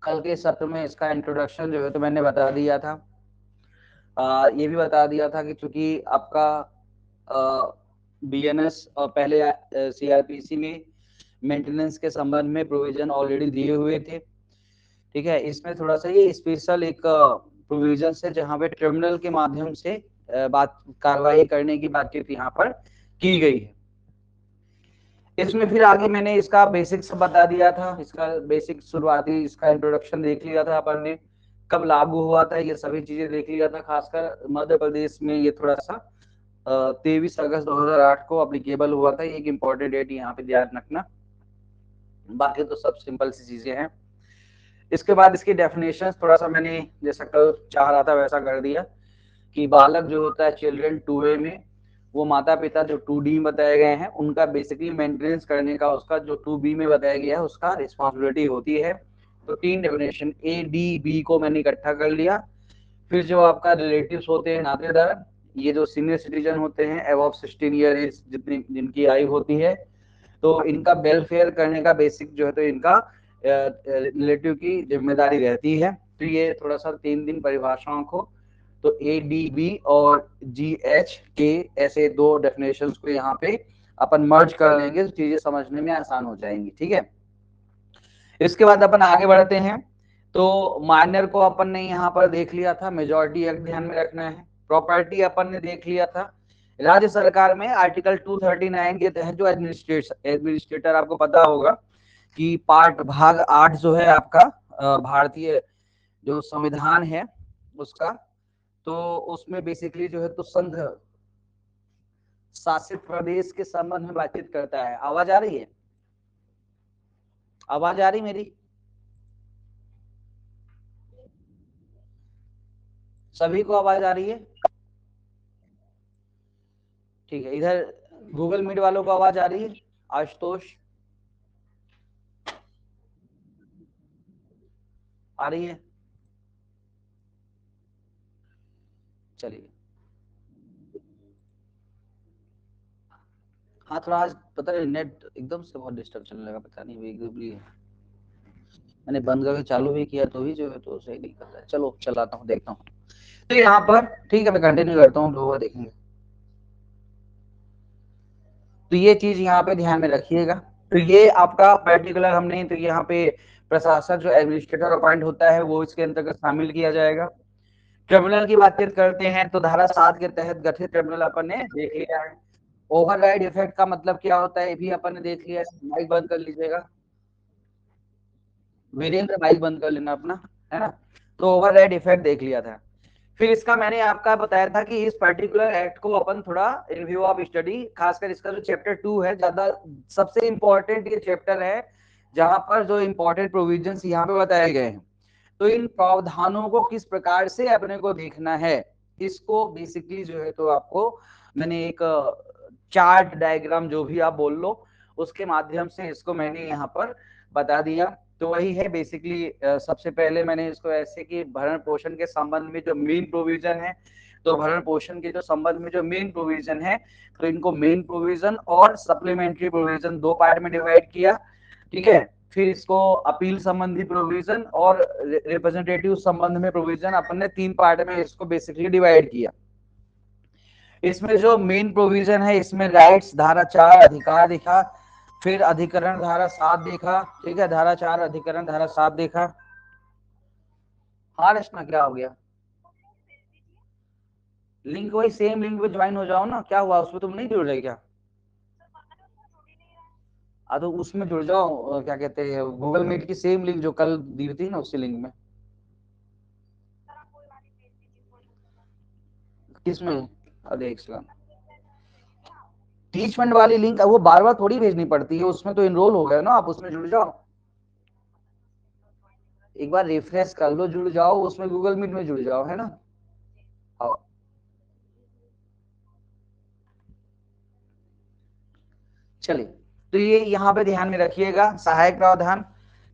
कल के सत्र में इसका इंट्रोडक्शन जो है तो मैंने बता दिया था। ये भी बता दिया था कि चूंकि आपका बीएनएस और पहले सीआरपीसी में मेंटेनेंस के संबंध में प्रोविजन ऑलरेडी दिए हुए थे, ठीक है। इसमें थोड़ा सा ये स्पेशल एक प्रोविजन है जहां पे टर्मिनल के माध्यम से बात कार्रवाई करने की बातचीत यहाँ पर की गई है। इसमें फिर आगे मैंने इसका बेसिक्स बता दिया था, इसका बेसिक शुरुआती इसका इंट्रोडक्शन देख लिया था अपन ने, कब लागू हुआ था ये सभी चीजें देख लिया था। खासकर मध्य प्रदेश में ये थोड़ा सा 23 अगस्त 2008 को अप्लीकेबल हुआ था। ये एक इम्पोर्टेंट डेट यहाँ पे ध्यान रखना, बाकी तो सब सिंपल सी चीजें हैं। इसके बाद इसकी डेफिनेशन थोड़ा सा मैंने जैसा कल चाह रहा था वैसा कर दिया कि बालक जो होता है चिल्ड्रन 2A में, वो माता पिता जो 2D में बताए गए हैं उनका बेसिकली मेंटेनेंस करने का उसका जो 2B में बताया गया है उसका रिस्पॉन्सिबिलिटी होती है। तो 3 डेफिनेशन A D B को मैंने इकट्ठा कर लिया। फिर जो आपका रिलेटिव्स होते हैं, नातेदार, ये जो सीनियर सिटीजन होते हैं अबव 16 ईयर एज जितनी जिनकी आयु होती है, तो इनका वेलफेयर करने का बेसिक जो है तो इनका रिलेटिव की जिम्मेदारी रहती है। तो ये थोड़ा सा 3 दिन परिभाषाओं को, तो ADB और GH ऐसे 2 डेफिनेशंस को यहाँ पे अपन मर्ज कर लेंगे तो चीजें समझने में आसान हो जाएंगी, ठीक है। इसके बाद अपन आगे बढ़ते हैं। तो माइनर को अपन ने यहाँ पर देख लिया था, मेजॉरिटी एक्ट ध्यान में रखना है। प्रॉपर्टी अपन ने देख लिया था। राज्य सरकार में आर्टिकल 239 के तहत जो एडमिनिस्ट्रेटर आपको पता होगा कि पार्ट भाग 8 जो है आपका भारतीय जो संविधान है उसका, तो उसमें बेसिकली जो है तो संघ शासित प्रदेश के संबंध में बातचीत करता है। आवाज आ रही है? आवाज आ रही मेरी? सभी को आवाज आ रही है? ठीक है। इधर गूगल मीट वालों को आवाज आ रही है? आशुतोष आ रही है? चलिए। हाँ, थोड़ा आज पता नहीं नेट एकदम से बहुत डिस्टर्ब चलने लगा, पता नहीं एकदम। मैंने बंद करके चालू भी किया तो भी जो है तो सही नहीं कर रहा है। चलो चलाता हूँ, देखता हूँ। तो यहाँ पर ठीक है, मैं कंटिन्यू करता हूँ, लोग देखेंगे। तो ये चीज यहाँ पे ध्यान में रखिएगा। तो ये आपका पर्टिकुलर हमने तो यहाँ पे प्रशासक जो एडमिनिस्ट्रेटर अपॉइंट होता है वो इसके अंतर्गत शामिल किया जाएगा। ट्रिब्यूनल की बातचीत करते हैं तो धारा 7 के तहत गठित ट्रिब्यूनल अपन ने देख लिया है। ओवरराइड इफेक्ट का मतलब क्या होता है ये भी अपन ने देख लिया है। माइक बंद कर लीजिएगा, वीरेंद्र माइक बंद कर लेना अपना, है ना। तो ओवरराइड इफेक्ट देख लिया था। फिर इसका मैंने आपका बताया था कि इस पर्टिकुलर एक्ट को अपन थोड़ा रिव्यू ऑफ स्टडी, खासकर इसका जो चैप्टर 2 है, ज्यादा सबसे इंपॉर्टेंट ये चैप्टर है जहां पर जो इंपॉर्टेंट प्रोविजंस यहाँ पे बताए गए हैं। तो इन प्रावधानों को किस प्रकार से अपने को देखना है, इसको बेसिकली जो है तो आपको मैंने एक चार्ट डायग्राम जो भी आप बोल लो उसके माध्यम से इसको मैंने यहाँ पर बता दिया। तो वही है बेसिकली। सबसे पहले मैंने इसको ऐसे कि भरण पोषण के संबंध में जो मेन प्रोविजन है, तो भरण पोषण के जो संबंध में जो मेन प्रोविजन है, तो इनको मेन प्रोविजन और सप्लीमेंट्री प्रोविजन 2 पार्ट में डिवाइड किया, ठीक है। फिर इसको अपील संबंधी प्रोविजन और रिप्रेजेंटेटिव संबंध में प्रोविजन अपन ने 3 पार्ट में इसको बेसिकली डिवाइड किया। इसमें जो मेन प्रोविजन है इसमें राइट्स धारा 4 अधिकार देखा, फिर अधिकरण धारा 7 देखा, ठीक है। धारा 4 अधिकरण धारा 7 देखा। हाँ रचना, क्या हो गया? लिंक वही सेम लिंक पे ज्वाइन हो जाओ ना, क्या हुआ उसमें तुम नहीं जुड़ रहे क्या? तो उसमें जुड़ जाओ, क्या कहते हैं, गूगल मीट की सेम लिंक जो कल दी थी ना उसी लिंक में। किसमें? अरे एक सेकंड, टीच फंड वाली लिंक वो बार बार थोड़ी भेजनी पड़ती है, उसमें तो इनरोल हो गए ना आप, उसमें जुड़ जाओ। एक बार रिफ्रेश कर लो, जुड़ जाओ उसमें, गूगल मीट में जुड़ जाओ, है ना। आओ। चलिए, तो ये यहाँ पे ध्यान में रखिएगा सहायक प्रावधान,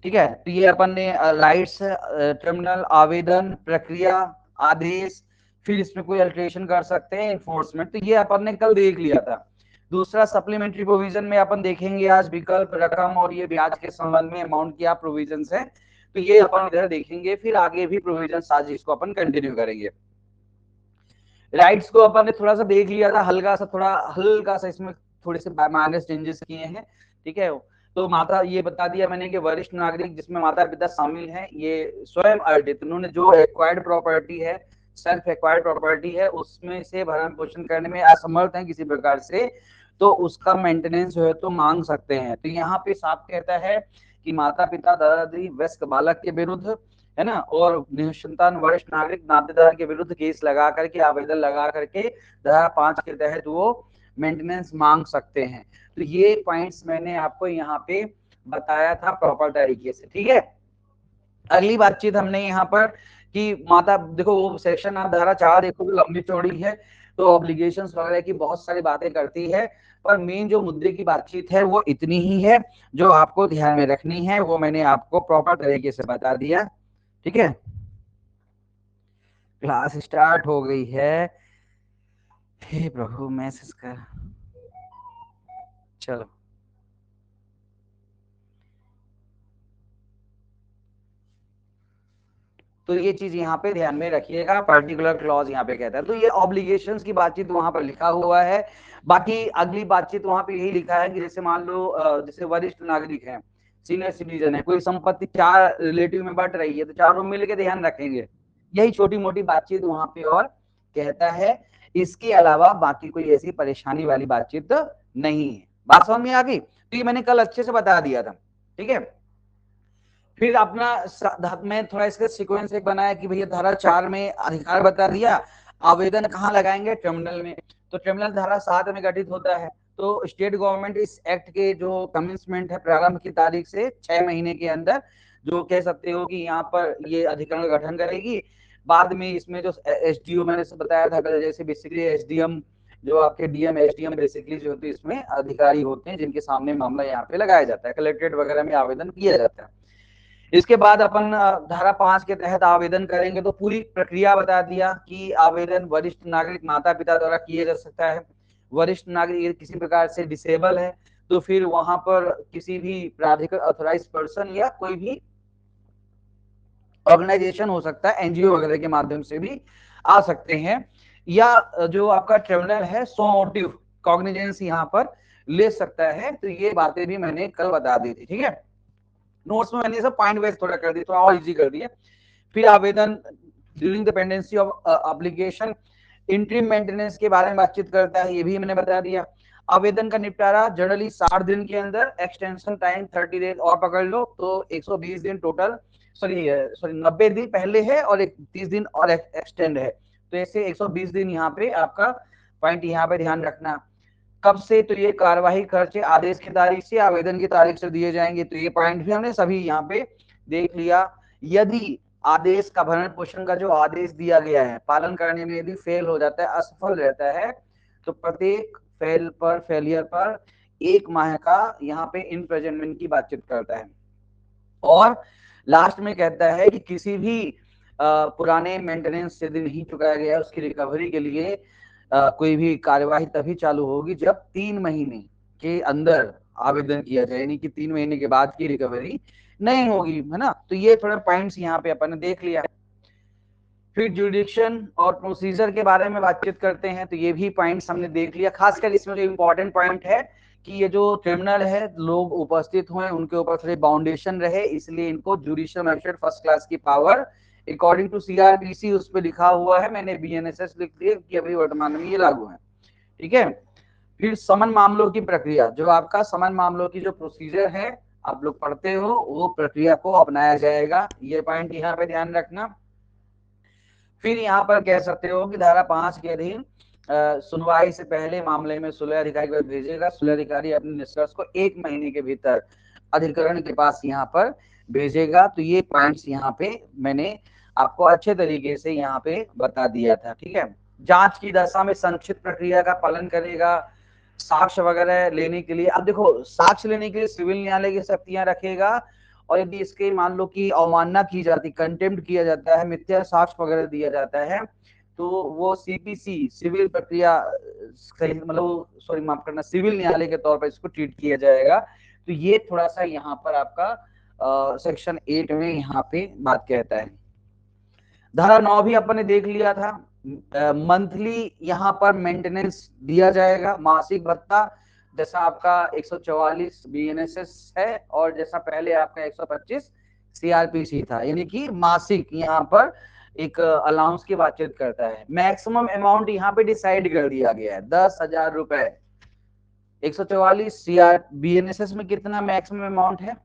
ठीक है। तो ये अपन ने राइट्स, टर्मिनल, आवेदन प्रक्रिया, आदेश, फिर इसमें कोई अल्टरेशन कर सकते हैं, इन्फोर्समेंट, तो ये अपन ने कल देख लिया था। दूसरा सप्लीमेंट्री प्रोविजन में अपन देखेंगे आज विकल्प, रकम और ये ब्याज के संबंध में अमाउंट की आप प्रोविजन है, तो ये अपन इधर देखेंगे, फिर आगे भी प्रोविजन आज इसको अपन कंटिन्यू करेंगे। राइट्स को अपन ने थोड़ा सा देख लिया था, हल्का सा इसमें थोड़े से माइनर चेंजेस किए हैं, ठीक है। तो माता ये बता दिया मैंने कि वरिष्ठ नागरिक जिसमें माता पिता शामिल हैं, ये स्वयं अर्जित, उन्होंने जो एक्वायर्ड प्रॉपर्टी है, सेल्फ एक्वायर्ड प्रॉपर्टी है, उसमें से भरण पोषण करने में असमर्थ है किसी प्रकार से, तो उसका मेंटेनेंस जो है तो मांग सकते हैं। तो यहाँ पे साफ कहता है कि माता पिता दादा दादी वयस्क बालक के विरुद्ध, है ना, और निसंतान वरिष्ठ नागरिक नातेदार के विरुद्ध केस लगा करके, आवेदन लगा करके धारा 5 के तहत वो मेंटेनेंस मांग सकते हैं। तो ये पॉइंट्स मैंने आपको यहाँ पे बताया था प्रॉपर तरीके से, ठीक है। अगली बातचीत हमने यहाँ पर कि माता, देखो वो सेक्शन आप धारा 4 देखो लंबी चौड़ी है, तो ऑब्लिगेशंस वगैरह की बहुत सारी बातें करती है, पर मेन जो मुद्दे की बातचीत है वो इतनी ही है, जो आपको ध्यान में रखनी है वो मैंने आपको प्रॉपर तरीके से बता दिया, ठीक है। क्लास स्टार्ट हो गई है, हे प्रभु मैसेज कर, चलो। तो ये चीज यहाँ पे ध्यान में रखिएगा, पर्टिकुलर क्लॉज यहाँ पे कहता है। तो ये ऑब्लिगेशंस की बातचीत वहां पर लिखा हुआ है। बाकी अगली बातचीत वहां पे यही लिखा है कि जैसे मान लो जैसे वरिष्ठ नागरिक है, सीनियर सिटीजन है, कोई संपत्ति 4 रिलेटिव में बट रही है, तो चारों मिलकर ध्यान रखेंगे, यही छोटी मोटी बातचीत वहां पे और कहता है। इसके अलावा बाकी कोई ऐसी परेशानी वाली बातचीत नहीं है। बात समझ में आ गई? तो ये मैंने कल अच्छे से बता दिया था, ठीक है। फिर अपना मैं थोड़ा इसका सीक्वेंस एक बनाया कि भैया धारा 4 में अधिकार बता दिया, आवेदन कहाँ लगाएंगे, ट्रिब्यूनल में। तो ट्रिब्यूनल धारा 7 में गठित होता है। तो स्टेट गवर्नमेंट इस एक्ट के जो कमिंसमेंट है प्रारंभ की तारीख से 6 महीने के अंदर, जो कह सकते हो कि यहाँ पर ये अधिकरण का गठन करेगी। बाद में इसमें जो एसडीओ मैंने बताया था, जैसे बेसिकली एसडीएम, जो आपके डीएम एसडीएम बेसिकली जो होती है इसमें अधिकारी होते हैं, जिनके सामने मामला यहाँ पे लगाया जाता है, कलेक्ट्रेट वगैरह में आवेदन किया जाता है। इसके बाद अपन धारा 5 के तहत आवेदन करेंगे, तो पूरी प्रक्रिया बता दिया कि आवेदन वरिष्ठ नागरिक माता पिता द्वारा किया जा सकता है। वरिष्ठ नागरिक किसी प्रकार से डिसेबल है, तो फिर वहां पर किसी भी प्राधिकृत ऑथराइज पर्सन या कोई भी ऑर्गेनाइजेशन हो सकता है, एनजीओ वगैरह के माध्यम से भी आ सकते हैं, या जो आपका ट्रिब्यूनल है सो मोटिव कॉग्निजेंस यहाँ पर ले सकता है। तो ये बातें भी मैंने कल बता दी थी, ठीक है। नोट्स में मैंने सब पॉइंट वाइज थोड़ा कर दिया, थोड़ा और इजी कर दिया। फिर आवेदन during the pendency of application, interim maintenance के बारे में बातचीत करता है, ये भी मैंने बता दिया। आवेदन का निपटारा जनरली 60 दिन के अंदर, एक्सटेंशन टाइम 30 डेज और पकड़ लो, तो 120 दिन टोटल, सॉरी 90 दिन पहले है और 30 दिन और एक्सटेंड है, तो ऐसे 120 दिन यहाँ पे आपका पॉइंट यहाँ पे ध्यान रखना। कब से, तो ये कार्यवाही खर्चे आदेश की तारीख से, आवेदन की तारीख से दिए जाएंगे, तो ये पॉइंट भी हमने सभी यहाँ पे देख लिया। यदि आदेश का भरण पोषण का जो आदेश दिया गया है पालन करने में यदि फेल हो जाता है, असफल रहता है, तो प्रत्येक फेलियर पर 1 माह का यहाँ पे इम्प्रिजनमेंट की बातचीत करता है। और लास्ट में कहता है कि किसी भी पुराने मेंटेनेंस यदि नहीं चुकाया गया, उसकी रिकवरी के लिए कोई भी कार्यवाही तभी चालू होगी जब 3 महीने के अंदर आवेदन किया जाए, यानी कि 3 महीने के बाद की रिकवरी नहीं होगी, है ना। तो ये थोड़ा पॉइंट्स यहाँ पे अपन ने देख लिया। फिर जुडिक्शन और प्रोसीजर के बारे में बातचीत करते हैं, तो ये भी पॉइंट्स हमने देख लिया। खासकर इसमें जो इम्पोर्टेंट पॉइंट है कि ये जो ट्रिब्यूनल है लोग उपस्थित हुए, उनके ऊपर थोड़ी बाउंडेशन रहे, इसलिए इनको जुडिशियल मैजिस्ट्रेट फर्स्ट क्लास की पावर अकॉर्डिंग टू सीआरपीसी उस पर लिखा हुआ है, मैंने बीएनएसएस लिख दिया कि अभी वर्तमान में ये लागू है, ठीक है। फिर समन मामलों की प्रक्रिया, जो आपका समन मामलों की जो प्रोसीजर है आप लोग पढ़ते हो, वो प्रक्रिया को अपनाया जाएगा, ये पॉइंट यहाँ पे ध्यान रखना। फिर यहाँ पर कह सकते हो कि धारा 5 के अधीन सुनवाई से पहले मामले में सुलह अधिकारी को भेजेगा, सुलह अधिकारी अपने निष्कर्ष को 1 महीने के भीतर अधिकरण के पास यहाँ पर भेजेगा। तो ये पॉइंट्स यहाँ पे मैंने आपको अच्छे तरीके से यहाँ पे बता दिया था, ठीक है। जांच की दशा में संक्षिप्त प्रक्रिया का पालन करेगा, साक्ष्य वगैरह लेने के लिए, अब देखो साक्ष्य लेने के लिए सिविल न्यायालय की शक्तियां रखेगा, और यदि इसके मान लो कि अवमानना की जाती, कंटेम्प्ट किया जाता है, मिथ्या साक्ष्य वगैरह दिया जाता है, तो वो सीपीसी सिविल प्रक्रिया मतलब माफ करना, सिविल न्यायालय के तौर पर इसको ट्रीट किया जाएगा। तो ये थोड़ा सा यहाँ पर आपका सेक्शन 8 में यहाँ पे बात कहता है। धारा 9 भी अपन ने देख लिया था। मंथली यहाँ पर मेंटेनेंस दिया जाएगा, मासिक भत्ता जैसा आपका 144 बीएनएसएस है और जैसा पहले आपका 125 सीआरपीसी था, यानी कि मासिक यहाँ पर एक अलाउंस की बातचीत करता है। मैक्सिमम अमाउंट यहाँ पे डिसाइड कर दिया गया है 10,000 रुपए। 144 सीआर बीएनएसएस में कितना मैक्सिमम अमाउंट है?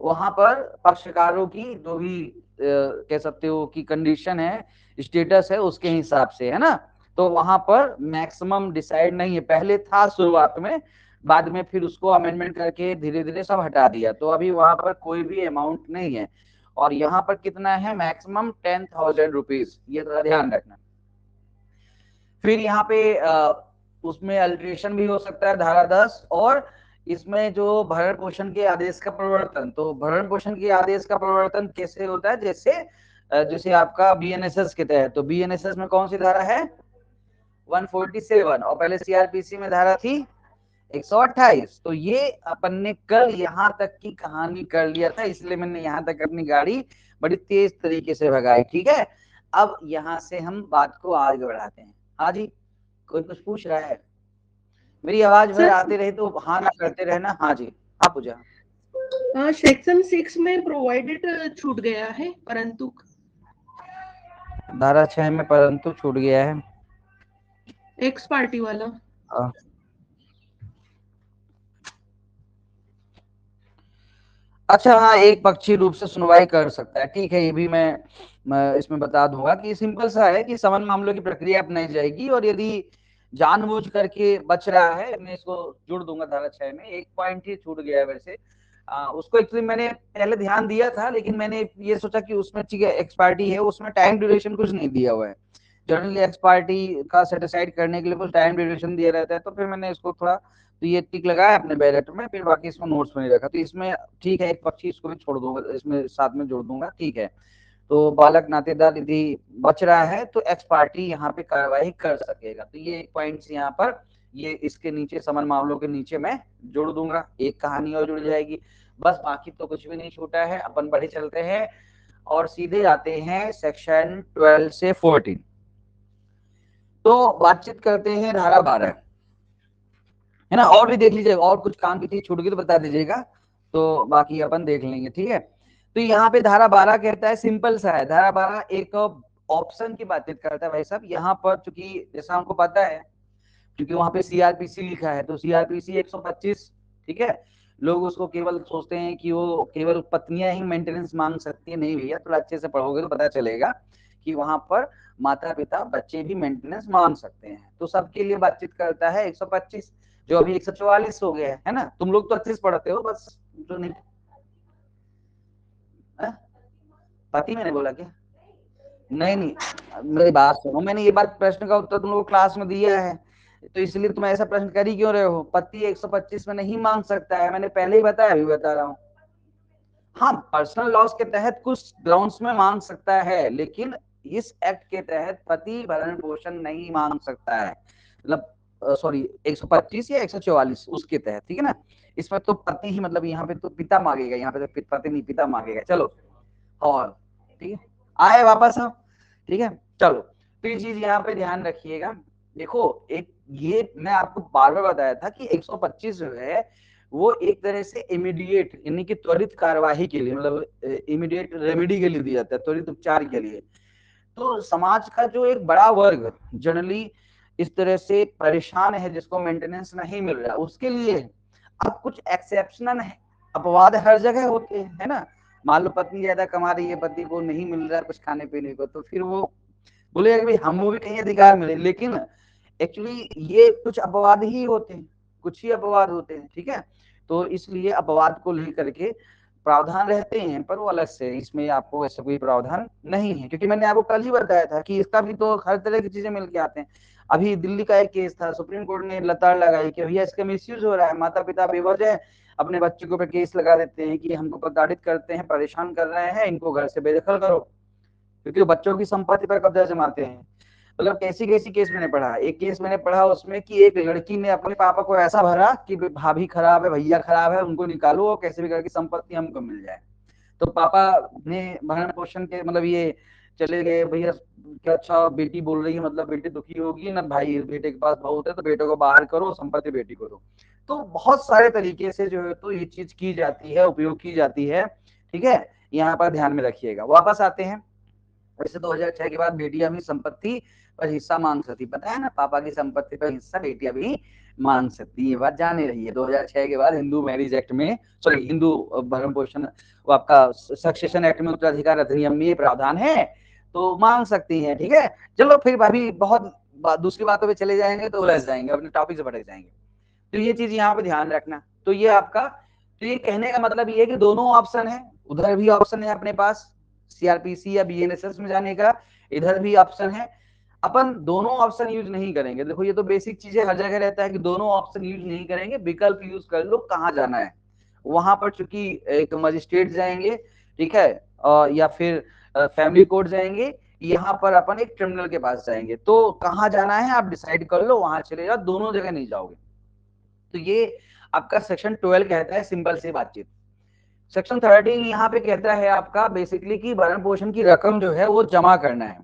वहां पर पक्षकारों की जो भी कह सकते हो कि कंडीशन है, स्टेटस है, उसके हिसाब से, है ना। तो वहां पर मैक्सिमम डिसाइड नहीं है, पहले था शुरुआत में, बाद में फिर उसको अमेंडमेंट करके धीरे धीरे सब हटा दिया, तो अभी वहां पर कोई भी अमाउंट नहीं है। और यहाँ पर कितना है? मैक्सिमम 10,000 रुपीज, ये थोड़ा ध्यान रखना। फिर यहाँ पे उसमें अल्ट्रेशन भी हो सकता है, धारा 10। और इसमें जो भरण पोषण के आदेश का प्रवर्तन, तो भरण पोषण के आदेश का प्रवर्तन कैसे होता है? जैसे आपका बीएनएसएस के तहत, तो बीएनएसएस में कौन सी धारा है? 147, और पहले सीआरपीसी में धारा थी 128। तो ये अपन ने कल यहाँ तक की कहानी कर लिया था, इसलिए मैंने यहाँ तक अपनी गाड़ी बड़ी तेज तरीके से भगाई, ठीक है। अब यहाँ से हम बात को आगे बढ़ाते हैं। हाँ जी, कोई कुछ पूछ रहा है? मेरी आवाज भर आती रही तो हाँ ना करते रहना। हाँ जी, आप पूछा। सेक्शन 6 में प्रोवाइडेड छूट गया है, परंतु धारा 6 में परंतु छूट गया है, एक्स पार्टी वाला। अच्छा हाँ, एक पक्षी रूप से सुनवाई कर सकता है, ठीक है। ये भी मैं इसमें बता दूंगा कि सिंपल सा है कि समन मामलों की प्रक्रिया अपनाई जाएगी, और यदि जानबूझ करके बच रहा है, मैं इसको जुड़ दूंगा धारा 6 में। एक पॉइंट ही छूट गया है वैसे, उसको एक्चुअली मैंने पहले ध्यान दिया था, लेकिन मैंने ये सोचा कि उसमें ठीक है एक्सपार्टी है, उसमें टाइम ड्यूरेशन कुछ नहीं दिया हुआ है। जनरली एक्सपार्टी का सेटिस्फाइड करने के लिए कुछ टाइम ड्यूरेशन दिया रहता है, तो फिर मैंने इसको थोड़ा, तो ये टिक लगाया अपने बैलेट में, फिर बाकी इसको नोट्स में नहीं रखा। तो इसमें ठीक है, एक पक्षी इसको भी छोड़ दूंगा, इसमें साथ में जोड़ दूंगा, ठीक है। तो बालक नातेदार यदि बच रहा है तो एक्स पार्टी यहाँ पे कार्रवाई कर सकेगा। तो ये एक पॉइंट यहाँ पर, ये इसके नीचे समन मामलों के नीचे मैं जोड़ दूंगा, एक कहानी और जुड़ जाएगी। बस बाकी तो कुछ भी नहीं छूटा है, अपन बढ़े चलते हैं और सीधे आते हैं सेक्शन 12 से 14। तो बातचीत करते हैं धारा 12, है ना। और भी देख लीजिएगा, और कुछ काम की चीज छूट गई तो बता दीजिएगा, तो बाकी अपन देख लेंगे, ठीक है। तो यहाँ पे धारा 12 कहता है, सिंपल सा है, धारा 12 एक ऑप्शन की बातचीत करता है भाई साहब। यहाँ पर चूंकि जैसा हमको पता है, क्योंकि वहां पे सीआरपीसी लिखा है, तो सीआरपीसी 125, ठीक है। लोग उसको केवल सोचते हैं कि वो केवल पत्नियां ही मेंटेनेंस मांग सकती है, नहीं भैया, थोड़ा अच्छे से पढ़ोगे तो पता चलेगा कि वहां पर माता पिता बच्चे भी मेंटेनेंस मांग सकते हैं। तो सबके लिए बातचीत करता है 125, जो अभी 144 हो गया है ना। तुम लोग तो अच्छे से पढ़ते हो, बस जो नहीं। पति मैंने बोला क्या? नहीं नहीं, मेरी बात सुनो, मैंने ये बात प्रश्न का उत्तर तुम लोग क्लास में दिया है, तो इसलिए तुम ऐसा प्रश्न कर ही क्यों रहे हो? पति 125 में नहीं मांग सकता है, मैंने पहले ही बताया, अभी बता रहा हूँ। हाँ, पर्सनल लॉस के तहत कुछ ग्राउंड्स में मांग सकता है, लेकिन इस एक्ट के तहत पति भरण पोषण नहीं मांग सकता है, मतलब सॉरी 125 या 144 उसके तहत, ठीक है ना। इसमें तो पति ही, मतलब यहाँ पे तो पिता मांगेगा, यहाँ पे तो पति नहीं, पिता मांगेगा। चलो, और ठीक है, आए वापस हम, ठीक है। चलो, तो ये चीज यहाँ पे ध्यान रखिएगा। देखो, एक ये मैं आपको बार बार बताया था कि 125 जो है वो एक तरह से इमीडिएट, यानी कि त्वरित कार्यवाही के लिए, मतलब इमीडिएट रेमेडी के लिए दिया जाता है, त्वरित उपचार के लिए। तो समाज का जो एक बड़ा वर्ग जनरली इस तरह से परेशान है, जिसको मेंटेनेंस नहीं मिल रहा, उसके लिए अब कुछ एक्सेप्शनल है, अपवाद हर जगह होते हैं, है ना। मान लो पत्नी ज्यादा कमा रही है, पति को नहीं मिल रहा है कुछ खाने पीने को, तो फिर वो बोलेगा कि भाई हमको भी कहीं अधिकार मिले, लेकिन एक्चुअली ये कुछ अपवाद ही होते हैं, कुछ ही अपवाद होते हैं, ठीक है। तो इसलिए अपवाद को लेकर के प्रावधान रहते हैं, पर वो अलग से, इसमें आपको ऐसा कोई प्रावधान नहीं है, क्योंकि मैंने आपको कल ही बताया था कि इसका भी तो हर तरह की चीजें मिलके आते हैं। अभी दिल्ली का एक केस था, सुप्रीम कोर्ट ने लताड़ लगाई कि भैया इसका मिसयूज हो रहा है, माता पिता बेवजह अपने बच्चों के ऊपर केस लगा देते हैं कि हमको प्रताड़ित करते हैं, परेशान कर रहे हैं, इनको घर से बेदखल करो, क्योंकि बच्चों की संपत्ति पर कब्जा जमाते हैं। मतलब कैसी कैसी केस मैंने पढ़ा, एक केस मैंने पढ़ा उसमें कि एक लड़की ने अपने पापा को ऐसा भरा कि भाभी खराब है, भैया खराब है, उनको निकालो और कैसे भी करके संपत्ति हमको मिल जाए। तो पापा ने भरण पोषण के मतलब ये चले गए, भैया क्या अच्छा बेटी बोल रही है, मतलब बेटी दुखी होगी ना, भाई बेटे के पास बहुत है तो बेटे को बाहर करो, संपत्ति बेटी को दो। तो बहुत सारे तरीके से जो है तो ये चीज की जाती है, उपयोग की जाती है। ठीक है, यहाँ पर ध्यान में रखिएगा। वापस आते हैं, वैसे 2006 के बाद बेटियां भी संपत्ति पर हिस्सा मांग सकती, पता है ना, पापा की संपत्ति पर हिस्सा बेटियां भी मांग सकती, ये बात जाने रही है। 2006 के बाद हिंदू मैरिज एक्ट में, सॉरी हिंदू भरण पोषण, वो आपका सक्सेशन एक्ट में, उत्तराधिकार अधिनियम में ये प्रावधान है, तो मांग सकती है। ठीक है, चलो फिर अभी बहुत दूसरी बातों पे चले जाएंगे तो उलझ जाएंगे, अपने टॉपिक से भटक जाएंगे। तो ये चीज यहाँ पे ध्यान रखना। तो ये आपका, तो ये कहने का मतलब ये है कि दोनों ऑप्शन है, उधर भी ऑप्शन है अपने पास सीआरपीसी या बीएनएसएस में जाने का, इधर भी ऑप्शन है। अपन दोनों ऑप्शन यूज नहीं करेंगे। देखो ये तो बेसिक चीज है, हर जगह रहता है कि दोनों ऑप्शन यूज नहीं करेंगे, विकल्प यूज कर लो कहाँ जाना है वहां पर। चूंकि एक मजिस्ट्रेट जाएंगे, ठीक है, या फिर फैमिली कोर्ट जाएंगे, यहाँ पर अपन एक ट्रिब्यूनल के पास जाएंगे। तो कहाँ जाना है आप डिसाइड कर लो, वहां चले जाओ, दोनों जगह नहीं जाओगे। तो ये आपका सेक्शन 12 कहता है सिंपल सी बातचीत। सेक्शन 13 यहाँ पे कहता है आपका बेसिकली कि भरण पोषण की रकम जो है वो जमा करना है,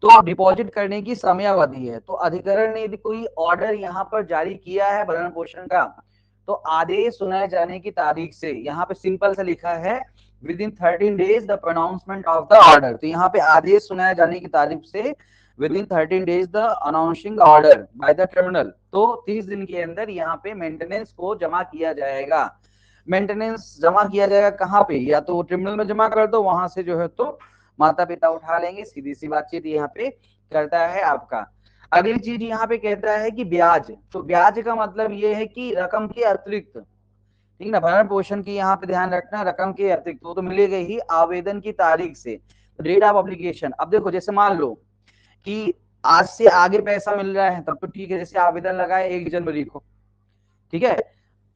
तो डिपॉजिट करने की समयावधि है। तो अधिकरण ने यदि कोई ऑर्डर यहाँ पर जारी किया है भरण पोषण का, तो आदेश सुनाए जाने की तारीख से, यहाँ पे सिंपल सा लिखा है with in 13 days the pronouncement of the order. तो यहाँ पे आदेश सुनाए जाने की तारीख से with in 13 days the announcing order by the tribunal, तो 30 दिन के अंदर यहाँ पे मेंटेनेंस को जमा किया जाएगा। मेंटेनेंस जमा किया जाएगा कहाँ पे, या तो ट्रिब्यूनल में जमा कर दो, वहां से जो है तो माता पिता उठा लेंगे, सीधी सी बातचीत यहाँ पे करता है आपका। अगली चीज यहाँ पे कहता है कि ब्याज, तो ब्याज का मतलब ये है कि रकम के अतिरिक्त, ठीक ना, भरण पोषण की यहाँ पे ध्यान रखना, रकम के अतिरिक्त वो तो मिलेगा ही आवेदन की तारीख से, डेट ऑफ एप्लीकेशन। अब देखो जैसे मान लो कि आज से आगे पैसा मिल रहा है तब तो ठीक है, जैसे आवेदन लगाए 1 जनवरी को, ठीक है,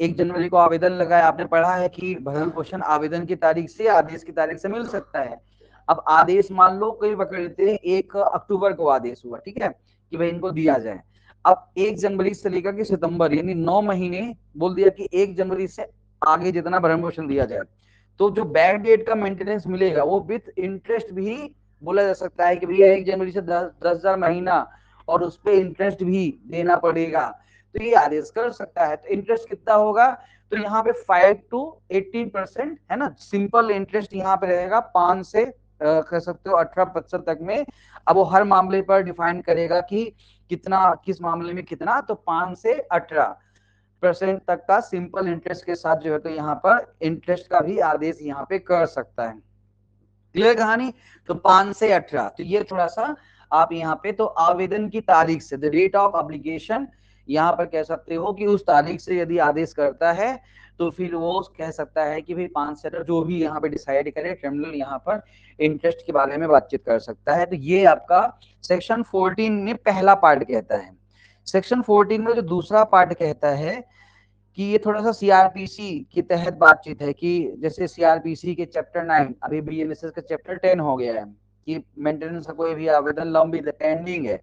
1 जनवरी को आवेदन लगाया, आपने पढ़ा है कि भरण पोषण आवेदन की तारीख से, आदेश की तारीख से मिल सकता है। अब आदेश मान लो कोई पकड़ते 1 अक्टूबर को आदेश हुआ, ठीक है, कि भाई इनको दिया जाए। अब 1 जनवरी से लेकर के सितंबर यानी 9 महीने बोल दिया कि 1 जनवरी से आगे जितना भरण पोषण दिया जाए, तो जो बैक डेट का मेंटेनेंस मिलेगा वो विथ इंटरेस्ट भी बोला जा सकता है कि भैया 1 जनवरी से 10,000 महीना और उस पर इंटरेस्ट भी देना पड़ेगा, तो ये आदेश कर सकता है। तो इंटरेस्ट कितना होगा, तो यहाँ पे 5 to 18% है ना, सिंपल इंटरेस्ट यहाँ पे रहेगा 5 से कह सकते हो 18% तक में। अब वो हर मामले पर डिफाइन करेगा कि कितना, किस मामले में कितना, तो 5 से 18% तक का सिंपल इंटरेस्ट के साथ जो है तो यहाँ पर इंटरेस्ट का भी आदेश यहाँ पे कर सकता है। क्लियर कहानी, तो 5 से 18, तो ये थोड़ा सा आप यहाँ पे, तो आवेदन की तारीख से द डेट ऑफ एप्लीकेशन यहाँ पर कह सकते हो कि उस तारीख से यदि आदेश करता है तो फिर वो कह सकता है कि भाई 5 से 18 जो भी यहाँ पे डिसाइड करे ट्रिब्यूनल, यहाँ पर इंटरेस्ट के बारे में बातचीत कर सकता है। तो ये आपका सेक्शन 14 में पहला पार्ट कहता है। सेक्शन 14 में जो दूसरा पार्ट कहता है कि ये थोड़ा सा सीआरपीसी के तहत बातचीत है, कि जैसे सीआरपीसी के चैप्टर 9 अभी बीएनएसएस का चैप्टर 10 हो गया है कि मेंटेनेंस का कोई भी आवेदन लंबित पेंडिंग है,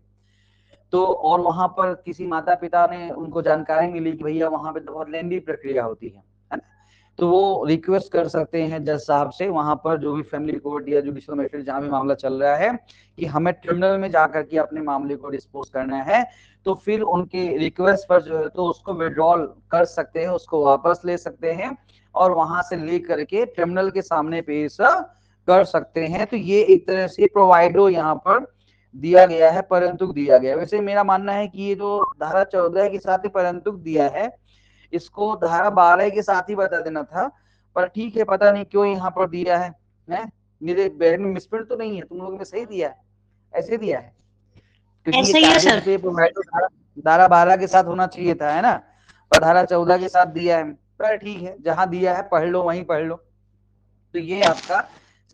तो और वहां पर किसी माता पिता ने उनको जानकारी मिली कि भैया वहां पे तो बहुत लेंदी प्रक्रिया होती है ना, तो वो रिक्वेस्ट कर सकते हैं जज साहब से, वहां पर जो भी फैमिली कोर्ट या जुडिशियल मजिस्ट्रेट जहां भी मामला चल रहा है, कि हमें ट्रिब्यूनल में जाकर के अपने मामले को डिस्पोज करना है। तो फिर उनके रिक्वेस्ट पर जो है तो उसको विड्रॉल कर सकते हैं, उसको वापस ले सकते हैं और वहां से ले करके ट्रिब्यूनल के सामने पेश कर सकते हैं। तो ये एक तरह से प्रोवाइडो यहाँ पर दिया गया है, परंतु दिया गया है। वैसे मेरा मानना है कि ये जो धारा 14 के साथ ही परंतु दिया है, इसको धारा 12 के साथ ही बता देना था, पर ठीक है, पता नहीं क्यों यहाँ पर दिया है? मेरे बैग में मिसप्रिंट तो नहीं है, तुम लोगों ने सही दिया है, ऐसे दिया है, क्योंकि ये कागज पे धारा 12 के साथ होना चाहिए था, है ना, पर धारा 14 के साथ दिया है। पर ठीक है, जहां दिया है पढ़ लो वहीं पढ़ लो। तो ये आपका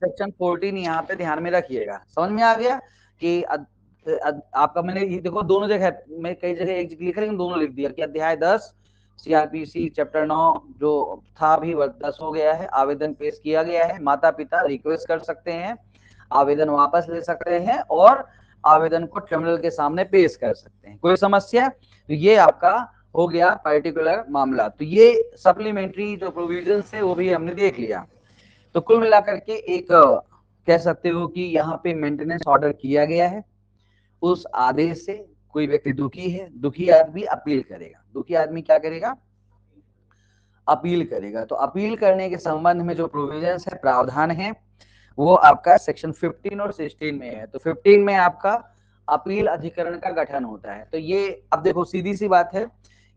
सेक्शन 14 यहाँ पे ध्यान में रखिएगा। समझ में आ गया कि आपका, मैंने ये देखो दोनों जगह, मैं कई जगह एक लिखा लेकिन दोनों लिख दिया कि अध्याय 10 सीआरपीसी चैप्टर 9 जो था अभी 10 हो गया है, आवेदन पेश किया गया है, माता पिता रिक्वेस्ट कर सकते हैं, आवेदन वापस ले सकते हैं और आवेदन को ट्रिब्यूनल के सामने पेश कर सकते हैं। कोई समस्या? तो ये आपका हो गया पर्टिकुलर मामला। तो ये सप्लीमेंट्री जो प्रोविजंस है वो भी हमने देख लिया। तो कुल मिलाकर के एक कह सकते हो कि यहाँ पे मेंटेनेंस ऑर्डर किया गया है। उस आदेश से कोई व्यक्ति दुखी है, दुखी आदमी अपील करेगा। दुखी आदमी क्या करेगा? अपील करेगा। तो अपील करने के संबंध में जो प्रोविजंस है, प्रावधान है, वो आपका सेक्शन 15 और 16 में है। तो 15 में आपका अपील अधिकरण का गठन होता है। तो ये अब देखो सीधी सी बात है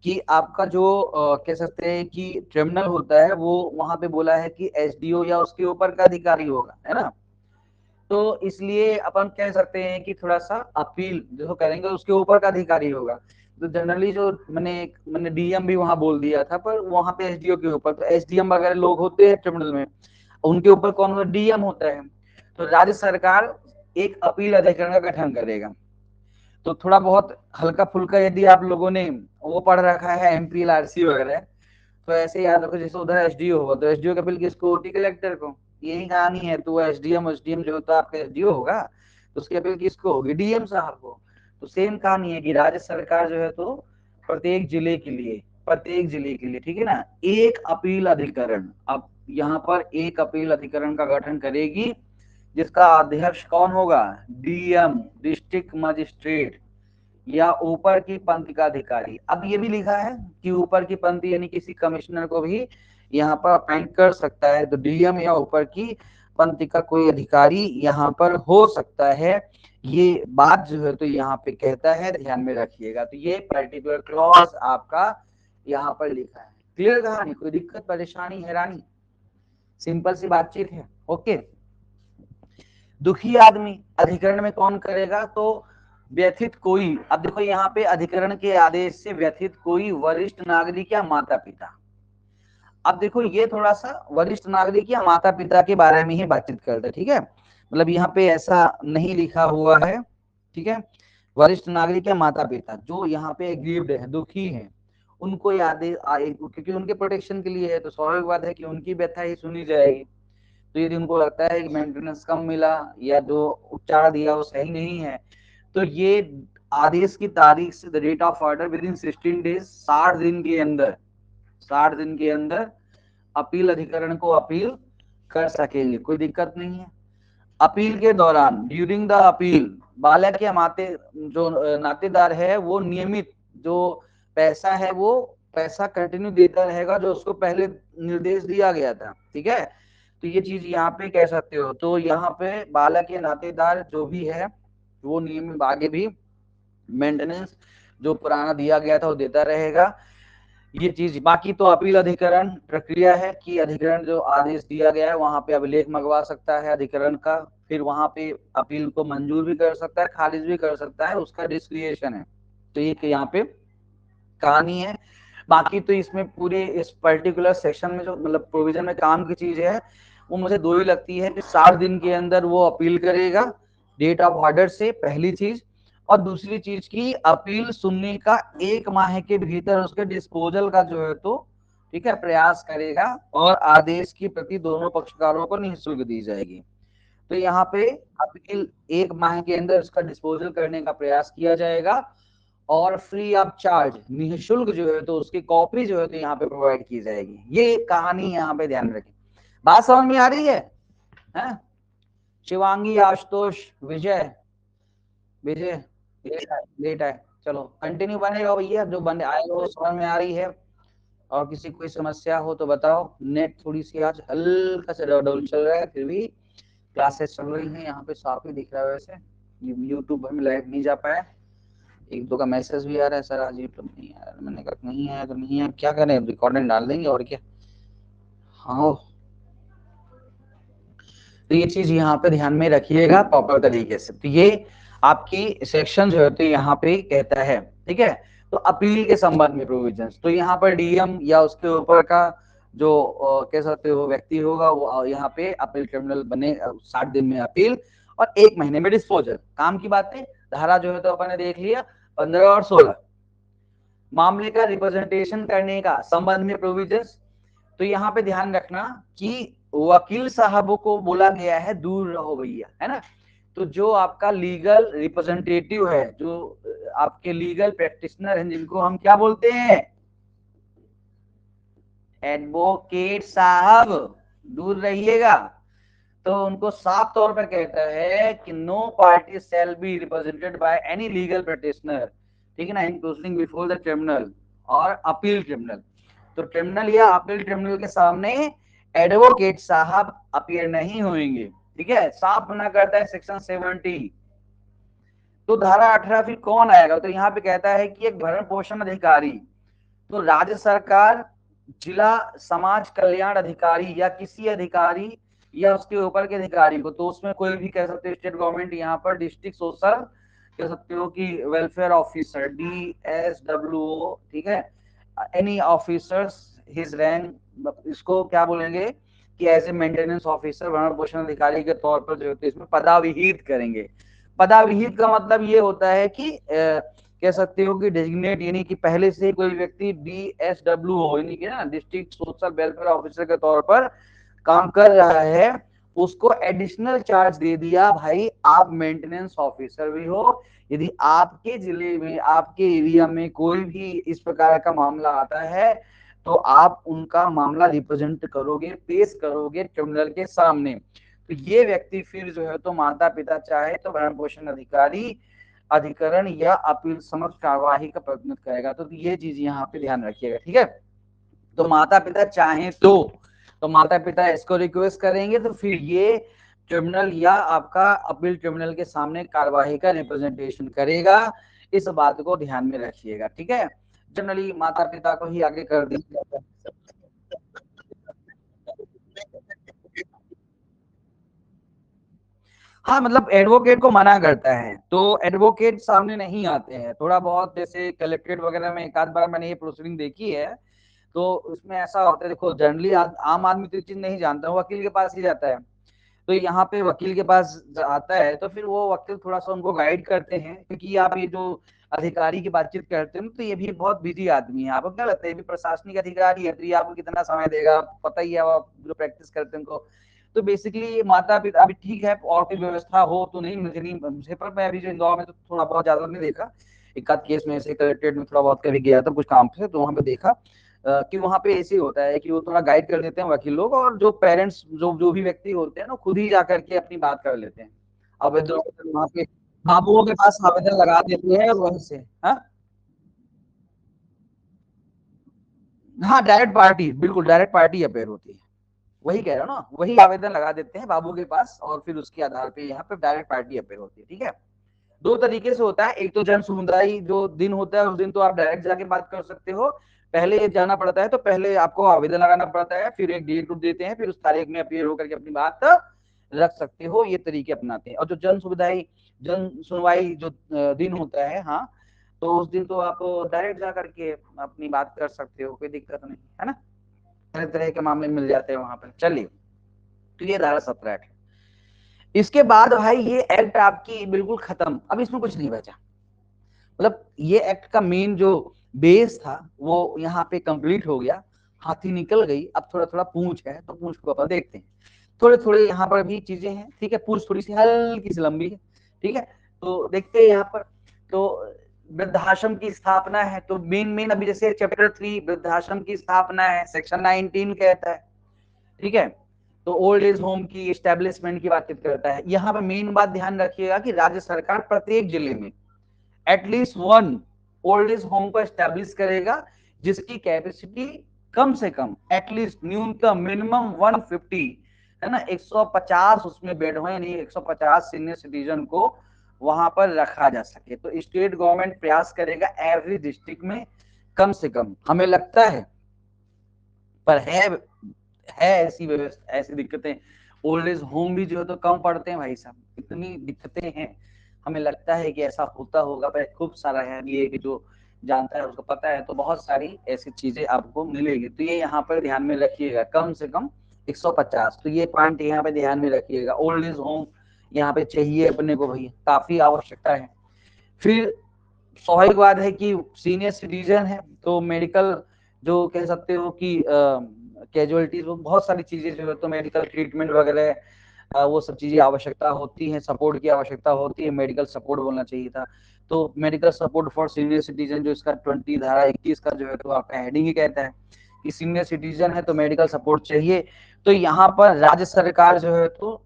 कि आपका जो कह सकते हैं कि ट्रिब्यूनल होता है वो वहां पे बोला है कि एसडीओ या उसके ऊपर का अधिकारी होगा, है ना। तो इसलिए अपन कह सकते हैं कि थोड़ा सा अपील जो करेंगे उसके ऊपर का अधिकारी होगा। तो जनरली जो मैंने डीएम भी वहां बोल दिया था, पर वहां पे एसडीओ के ऊपर, तो एसडीएम वगैरह लोग होते हैं ट्रिब्यूनल में, उनके ऊपर कौन होता है? डीएम होता है। तो राज्य सरकार एक अपील अधिकरण का गठन करेगा। तो थोड़ा बहुत हल्का फुल्का यदि आप लोगों ने वो पढ़ रखा है एमपीएलआरसी वगैरह, तो ऐसे याद रखो जैसे उधर एसडीओ होगा तो एसडीओ का बिल किसको होती? कलेक्टर को। यही कहानी है। तो एसडीएम जो होता है आपका एसडीओ होगा, तो उसकी अपील किसको होगी? डीएम साहब को। तो सेम कहानी है कि राज्य सरकार जो है तो प्रत्येक जिले के लिए ठीक है ना, एक अपील अधिकरण, अब यहाँ पर एक अपील अधिकरण का गठन करेगी, जिसका अध्यक्ष कौन होगा? डीएम, डिस्ट्रिक्ट मजिस्ट्रेट या ऊपर की पंक्ति का अधिकारी। अब ये भी लिखा है कि ऊपर की पंक्ति यानी किसी कमिश्नर को भी यहाँ पर अपॉइंट कर सकता है। तो डीएम या ऊपर की पंक्ति का कोई अधिकारी यहाँ पर हो सकता है। ये बात जो है तो यहाँ पे कहता है, ध्यान में रखिएगा। तो ये पर्टिकुलर क्लॉज आपका यहाँ पर लिखा है। क्लियर कहानी? कोई दिक्कत, परेशानी, हैरानी? सिंपल सी बातचीत है। ओके। दुखी आदमी अधिकरण में कौन करेगा? तो व्यथित कोई, अब देखो यहाँ पे अधिकरण के आदेश से व्यथित कोई वरिष्ठ नागरिक या माता पिता। अब देखो ये थोड़ा सा वरिष्ठ नागरिक या माता पिता के बारे में ही बातचीत करते हैं, ठीक है। मतलब यहाँ पे ऐसा नहीं लिखा हुआ है, ठीक है। वरिष्ठ नागरिक या माता पिता जो यहाँ पे एग्रीव्ड है, दुखी है, उनको आदेश, क्योंकि उनके प्रोटेक्शन के लिए है, तो स्वाभाविक बात है कि उनकी व्यथा ही सुनी जाएगी। तो यदि उनको लगता है कि मेंटेनेंस कम मिला या जो उपचार दिया वो सही नहीं है, तो ये आदेश की तारीख से the date of order within 16 days, 60 दिन के अंदर, 60 दिन के अंदर अपील अधिकरण को अपील कर सकेंगे। कोई दिक्कत नहीं है। अपील के दौरान, ड्यूरिंग द अपील, बालक या माते जो नातेदार है वो नियमित जो पैसा है वो पैसा कंटिन्यू देता रहेगा जो उसको पहले निर्देश दिया गया था, ठीक है। तो ये चीज यहाँ पे कह सकते हो। तो यहाँ पे बालक के नातेदार जो भी है वो नियमित आगे भी मेंटेनेंस जो पुराना दिया गया था वो देता रहेगा। ये चीज बाकी तो अपील अधिकरण प्रक्रिया है कि अधिकरण जो आदेश दिया गया है वहां पे अभिलेख मंगवा सकता है अधिकरण का, फिर वहां पे अपील को मंजूर भी कर सकता है, खारिज भी कर सकता है, उसका डिस्क्रिएशन है। तो ये यहाँ पे कहानी है। बाकी तो इसमें पूरे इस पर्टिकुलर सेक्शन में जो मतलब प्रोविजन में काम की चीज है वो मुझे दो ही लगती है कि 60 दिन के अंदर वो अपील करेगा डेट ऑफ ऑर्डर से, पहली चीज। और दूसरी चीज की अपील सुनने का 1 माह के भीतर उसके डिस्पोजल का जो है तो ठीक है प्रयास करेगा, और आदेश की प्रति दोनों पक्षकारों को निःशुल्क दी जाएगी। तो यहाँ पे अपील 1 माह के अंदर उसका डिस्पोजल करने का प्रयास किया जाएगा और फ्री ऑफ चार्ज, निःशुल्क जो है तो उसकी कॉपी जो है तो यहाँ पे प्रोवाइड की जाएगी। ये कहानी यहाँ पे ध्यान रखें। बात समझ में आ रही है? शिवांगी, आशुतोष, विजय, विजय लेट आए, चलो कंटिन्यू बनेगा भैया, जो बने आए हो समझ में आ रही है। और किसी कोई समस्या हो तो बताओ। नेट थोड़ी सी आज हल्का सा डाउन चल रहा है, फिर भी क्लासेस चल रही हैं। यहाँ पे साफ ही दिख रहा है। वैसे यूट्यूब में लाइव नहीं जा पाया, एक दो का मैसेज भी आ रहा है, सर आज यूट्यूब नहीं आया। मैंने कहा नहीं आया तो नहीं आया, क्या करें, रिकॉर्डिंग डाल देंगे और क्या। हाँ, तो ये चीज यहाँ पे ध्यान में रखिएगा प्रॉपर तरीके से। तो ये आपकी सेक्शन जो है तो यहाँ पे कहता है, ठीक है। तो अपील के संबंध में प्रोविजंस, तो यहाँ पर डीएम या उसके ऊपर का जो कह सकते हो व्यक्ति होगा वो यहाँ पे अपील ट्रिब्यूनल बने, 60 दिन में अपील और 1 महीने में डिस्पोजल। काम की बातें धारा जो है तो अपन ने देख लिया 15 और 16। मामले का रिप्रेजेंटेशन करने का संबंध में प्रोविजंस, तो यहाँ पे ध्यान रखना कि वकील साहबों को बोला गया है दूर रहो भैया, है ना। तो जो आपका लीगल रिप्रेजेंटेटिव है, जो आपके लीगल प्रैक्टिशनर हैं, जिनको हम क्या बोलते हैं, एडवोकेट साहब, दूर रहिएगा, तो उनको साफ तौर पर कहता है कि no party shall be represented by any legal practitioner, ठीक है ना, in proceeding before the tribunal और अपील ट्रिब्यूनल। तो ट्रिब्यूनल या अपील ट्रिब्यूनल के सामने एडवोकेट साहब अपीयर नहीं होंगे, ठीक है, साफ मना करता है सेक्शन 70। तो धारा 18 फिर कौन आएगा, तो यहाँ पे कहता है कि एक भरण पोषण अधिकारी, तो राज्य सरकार, जिला समाज कल्याण अधिकारी या किसी अधिकारी या उसके ऊपर के अधिकारी को, तो उसमें कोई भी कह सकते हो स्टेट गवर्नमेंट, यहाँ पर डिस्ट्रिक्ट सोशल कह सकते हो कि वेलफेयर ऑफिसर, DSWO, ठीक है, एनी ऑफिसर्स हिज रैंक, इसको क्या बोलेंगे कि एज ए मेंटेनेंस ऑफिसर, भरण पोषण अधिकारी के तौर पर जो होते हैं इसमें पदाविहित करेंगे। पदाविहित का मतलब ये होता है कि कह सकते हो कि डेजिग्नेट, यानी कि पहले से कोई व्यक्ति DSWO यानी कि ना डिस्ट्रिक्ट सोशल वेलफेयर ऑफिसर के तौर पर काम कर रहा है, उसको एडिशनल चार्ज दे दिया, भाई आप मेंटेनेंस ऑफिसर भी हो, यदि आपके जिले में, आपके एरिया में कोई भी इस प्रकार का मामला आता है तो आप उनका मामला रिप्रेजेंट करोगे, पेश करोगे ट्रिब्यूनल के सामने। तो ये व्यक्ति फिर जो है तो माता पिता चाहे तो भरण पोषण अधिकारी, अधिकरण या अपील समक्ष कार्यवाही का प्रतिनिधित्व करेगा। तो ये चीज यहाँ पे ध्यान रखिएगा, ठीक है। तो माता पिता चाहे तो माता पिता इसको रिक्वेस्ट करेंगे तो फिर ये ट्रिब्यूनल या आपका अपील ट्रिब्यूनल के सामने कार्यवाही का रिप्रेजेंटेशन करेगा। इस बात को ध्यान में रखिएगा, ठीक है। जनरली माता पिता को ही आगे कर दिया जाता है। हाँ, मतलब एडवोकेट को मना करता है, तो एडवोकेट सामने नहीं आते हैं। थोड़ा बहुत जैसे कलेक्ट्रेट वगैरह में एक आध बार मैंने ये प्रोसीडिंग देखी है, तो उसमें ऐसा होता है, देखो जनरली आम आदमी तो चीज नहीं जानता, वो वकील के पास ही जाता है। तो यहाँ पे वकील के पास आता है तो फिर वो वकील थोड़ा सा उनको गाइड करते हैं, क्योंकि आप ये जो अधिकारी की बातचीत करते हैं तो ये भी बहुत बिजी आदमी है। आपको क्या लगता है, ये भी प्रशासनिक अधिकारी है, तो ये आपको कितना समय देगा, पता ही है, आप जो प्रैक्टिस करते हैं उनको। तो बेसिकली माता पिता, अभी ठीक है और कोई व्यवस्था हो तो नहीं, मुझे नहीं मुझे, पर मैं अभी जो इंदौर में तो थोड़ा बहुत ज्यादा नहीं देखा, एक आध केस में ऐसे कलेक्ट्रेट में थोड़ा बहुत कभी गया था कुछ काम से, तो वहां पे देखा कि वहां पे ऐसे होता है कि वो थोड़ा गाइड कर देते हैं वकील लोग, और जो पेरेंट्स, जो भी व्यक्ति होते हैं ना, खुद ही जा करके अपनी बात कर लेते हैं। आवेदन वहां पे बाबुओं के पास आवेदन लगा देते हैं और वहीं से, हाँ हाँ, डायरेक्ट पार्टी, बिल्कुल डायरेक्ट पार्टी अपेयर होती है। वही कह रहा हूँ ना, वही आवेदन लगा देते हैं बाबू के पास और फिर उसके आधार पे यहाँ पे डायरेक्ट पार्टी अपेयर होती है, ठीक है। दो तरीके से होता है, एक तो जन समुदाय जो दिन होता है उस दिन तो आप डायरेक्ट जाके बात कर सकते हो, पहले जाना पड़ता है, तो पहले आपको आवेदन लगाना पड़ता है, फिर एक डेट देते हैं, फिर उस तारीख में अपियर होकर के अपनी बात रख सकते हो, ये तरीके अपनाते हैं। और जो जन सुनवाई जो दिन होता है, हाँ, तो उस दिन तो आप डायरेक्ट जा करके अपनी बात कर सकते हो, कोई दिक्कत नहीं है ना, तरह तरह के मामले मिल जाते हैं वहां पर। चलिए, तो ये धारा 17 है। इसके बाद भाई ये एक्ट आपकी बिल्कुल खत्म, अब इसमें कुछ नहीं बचा। मतलब ये एक्ट का मेन जो बेस था वो यहाँ पे कंप्लीट हो गया, हाथी निकल गई, अब थोड़ा थोड़ा पूंछ है, तो पूंछ को अपन देखते हैं। थोड़े थोड़े यहाँ पर भी चीजें हैं, ठीक है, पूंछ थोड़ी सी हल्की सी लंबी है, ठीक है। तो देखते हैं यहाँ पर, तो वृद्धाश्रम की स्थापना है, तो मेन मेन अभी जैसे चैप्टर 3 वृद्धाश्रम की स्थापना है, सेक्शन 19 कहता है, ठीक है। तो ओल्ड एज होम की एस्टेब्लिशमेंट की बातचीत करता है। यहाँ पर मेन बात ध्यान रखिएगा कि राज्य सरकार प्रत्येक जिले में at least one old age home को एस्टेब्लिश करेगा, जिसकी कैपेसिटी कम से कम, एटलीस्ट न्यूनतम मिनिमम 150 है ना, 150 उसमें बेड हो, यानी 150 सीनियर सिटीजन को वहां पर रखा जा सके। तो स्टेट गवर्नमेंट प्रयास करेगा एवरी डिस्ट्रिक्ट में कम से कम, हमें लगता है, पर है ऐसी व्यवस्था, ऐसी दिक्कतें, ओल्ड एज होम भी जो है तो कम पड़ते हैं भाई साहब, इतनी दिक्कतें हैं। हमें लगता है कि ऐसा होता होगा, पर खूब सारा है, ये कि जो जानता है उसको पता है, तो बहुत सारी ऐसी चीजें आपको मिलेगी। तो ये यहाँ पर ध्यान में रखिएगा, कम से कम 150, तो ये पॉइंट यहाँ पे ध्यान में रखिएगा। ओल्ड एज होम यहाँ पे चाहिए अपने को भैया, काफी आवश्यकता है। फिर स्वाभाविक बात है कि सीनियर सिटीजन है, तो मेडिकल जो कह सकते हो कि कैजुअलिटीज, बहुत सारी चीजें जो है तो मेडिकल ट्रीटमेंट वगैरह वो सब चीजें आवश्यकता होती है, सपोर्ट की आवश्यकता होती है, मेडिकल सपोर्ट बोलना चाहिए था। तो medical support for senior citizen, जो इसका 20 धारा 21 का जो है तो आपका हेडिंग ही कहता है कि सीनियर सिटीजन है तो मेडिकल सपोर्ट चाहिए। तो यहाँ पर राज्य सरकार जो है तो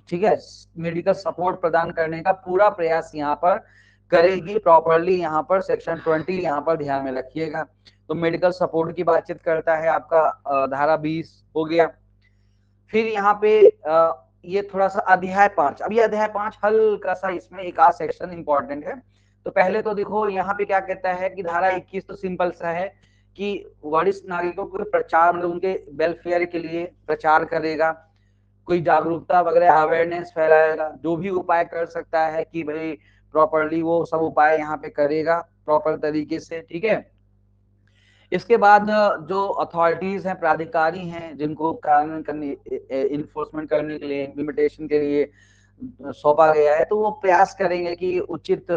ठीक है मेडिकल सपोर्ट प्रदान करने का पूरा प्रयास यहाँ पर करेगी प्रॉपरली। यहाँ पर सेक्शन 20 यहाँ पर ध्यान में रखिएगा। तो मेडिकल सपोर्ट की बातचीत करता है आपका धारा 20 हो गया। फिर यहाँ पे ये थोड़ा सा अध्याय 5, अब ये अध्याय 5 हल्का सा इसमें एक आध सेक्शन इंपॉर्टेंट है। तो पहले तो देखो यहाँ पे क्या कहता है कि धारा 21 तो सिंपल सा है कि वरिष्ठ नागरिकों को प्रचार मतलब उनके वेलफेयर के लिए प्रचार करेगा, कोई जागरूकता वगैरह अवेयरनेस फैलाएगा, जो भी उपाय कर सकता है कि भाई प्रॉपरली वो सब उपाय यहाँ पे करेगा प्रॉपर तरीके से, ठीक है। इसके बाद जो अथॉरिटीज हैं, प्राधिकारी हैं, जिनको कानून करने इन्फोर्समेंट करने के लिए, इम्प्लीमेंटेशन के लिए सौंपा गया है, तो वो प्रयास करेंगे कि उचित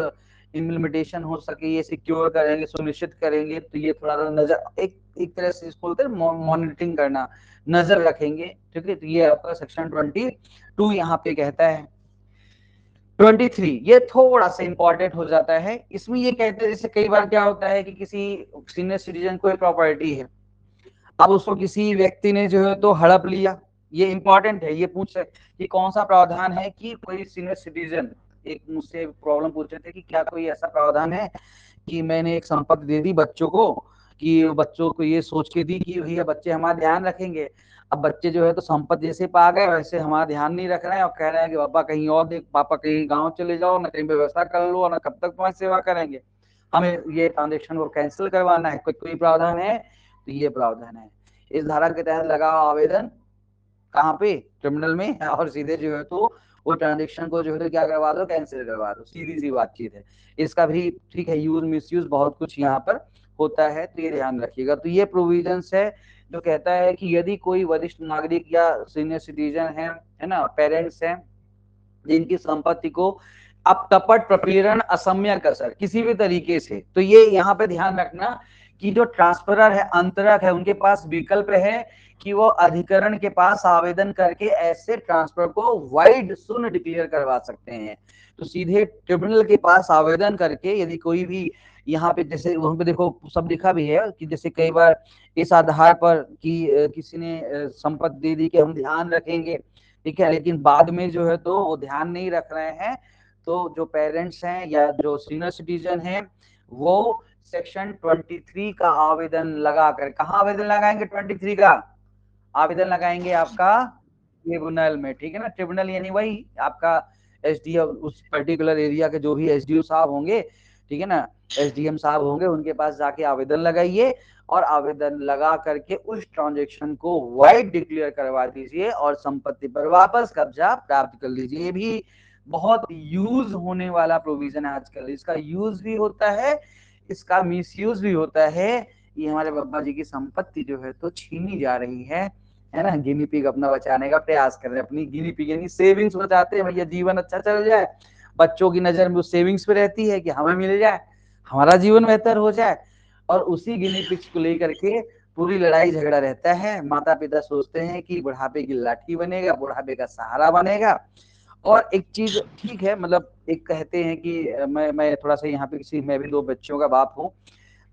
इम्प्लीमेंटेशन हो सके, ये सिक्योर करेंगे, सुनिश्चित करेंगे। तो ये थोड़ा सा नजर एक तरह से इसको बोलते हैं मॉनिटरिंग करना, नजर रखेंगे, ठीक है। तो ये आपका सेक्शन 22 यहाँ पे कहता है। 23 ये थोड़ा सा इंपॉर्टेंट हो जाता है। इसमें ये कहते हैं जैसे कई बार क्या होता है कि किसी सीनियर सिटीजन को प्रॉपर्टी है, अब उसको किसी व्यक्ति ने जो है तो हड़प लिया। ये इंपॉर्टेंट है, ये पूछ कि कौन सा प्रावधान है कि कोई सीनियर सिटीजन, एक मुझसे प्रॉब्लम पूछ रहे थे कि क्या कोई ऐसा प्रावधान है कि मैंने एक संपत्ति दे दी बच्चों को, कि बच्चों को ये सोच के दी कि भैया बच्चे हमारा ध्यान रखेंगे। अब बच्चे जो है तो संपत्ति जैसे पा गए वैसे हमारा ध्यान नहीं रख रहे हैं और कह रहे हैं कि पापा कहीं और देख, पापा कहीं गांव चले जाओ ना, कहीं व्यवस्था कर लो ना, कब तक तुम्हारी सेवा करेंगे, हमें ये ट्रांजेक्शन को कैंसिल करवाना है। कोई प्रावधान है तो ये प्रावधान है। इस धारा के तहत लगाओ आवेदन कहाँ पे, ट्रिब्यूनल में, और सीधे जो है तो वो ट्रांजेक्शन को जो है तो क्या करवा दो, कैंसिल करवा दो, सीधी सी बातचीत है। इसका भी ठीक है यूज मिसयूज बहुत कुछ यहाँ पर होता है, तो ये ध्यान रखिएगा। तो ये प्रोविजंस है जो कहता है कि यदि कोई वरिष्ठ नागरिक या सीनियर सिटीजन है ना, पेरेंट्स हैं, जिनकी संपत्ति को अब कपट प्रपीड़न असम्य कसर किसी भी तरीके से, तो ये यहाँ पे ध्यान रखना कि जो ट्रांसफरर है, अंतरक है, उनके पास विकल्प है कि वो अधिकरण के पास आवेदन करके ऐसे ट्रांसफर को वाइड शून्य डिक्लेयर करवा सकते हैं। तो सीधे ट्रिब्यूनल के पास आवेदन करके यदि कोई भी यहाँ पे जैसे वहां पे देखो सब लिखा भी है कि जैसे कई बार इस आधार पर कि किसी ने संपत्ति दे दी कि हम ध्यान रखेंगे, ठीक है, लेकिन बाद में जो है तो वो ध्यान नहीं रख रहे हैं, तो जो पेरेंट्स हैं या जो सीनियर सिटीजन हैं वो सेक्शन 23 का आवेदन लगाकर, कहाँ आवेदन लगाएंगे, 23 का आवेदन लगाएंगे आपका ट्रिब्यूनल में, ठीक है ना। ट्रिब्यूनल यानी वही आपका एसडीओ, उस पर्टिकुलर एरिया के जो भी एसडीओ साहब होंगे, ठीक है ना, एसडीएम साहब होंगे, उनके पास जाके आवेदन लगाइए और आवेदन लगा करके उस ट्रांजेक्शन को वाइड डिक्लेयर करवा दीजिए और संपत्ति पर वापस कब्जा प्राप्त कर लीजिए। ये भी बहुत यूज होने वाला प्रोविजन है आजकल। इसका यूज भी होता है, इसका मिसयूज भी होता है। ये हमारे बाबा जी की संपत्ति जो है तो छीनी जा रही है ना। गिनी पिग अपना बचाने का प्रयास कर रहे हैं, अपनी गिनी पिग यानी सेविंग्स बचाते हैं, भैया जीवन अच्छा चल जाए, बच्चों की नजर में सेविंग्स पे रहती है कि हमें मिल जाए, हमारा जीवन बेहतर हो जाए, और उसी गिनी पिग्स को लेकर के पूरी लड़ाई झगड़ा रहता है। माता पिता सोचते हैं कि बुढ़ापे की लाठी बनेगा, बुढ़ापे का सहारा बनेगा। और एक चीज ठीक है, मतलब एक कहते हैं कि मैं थोड़ा सा यहाँ पे किसी, मैं भी 2 बच्चों का बाप हूँ,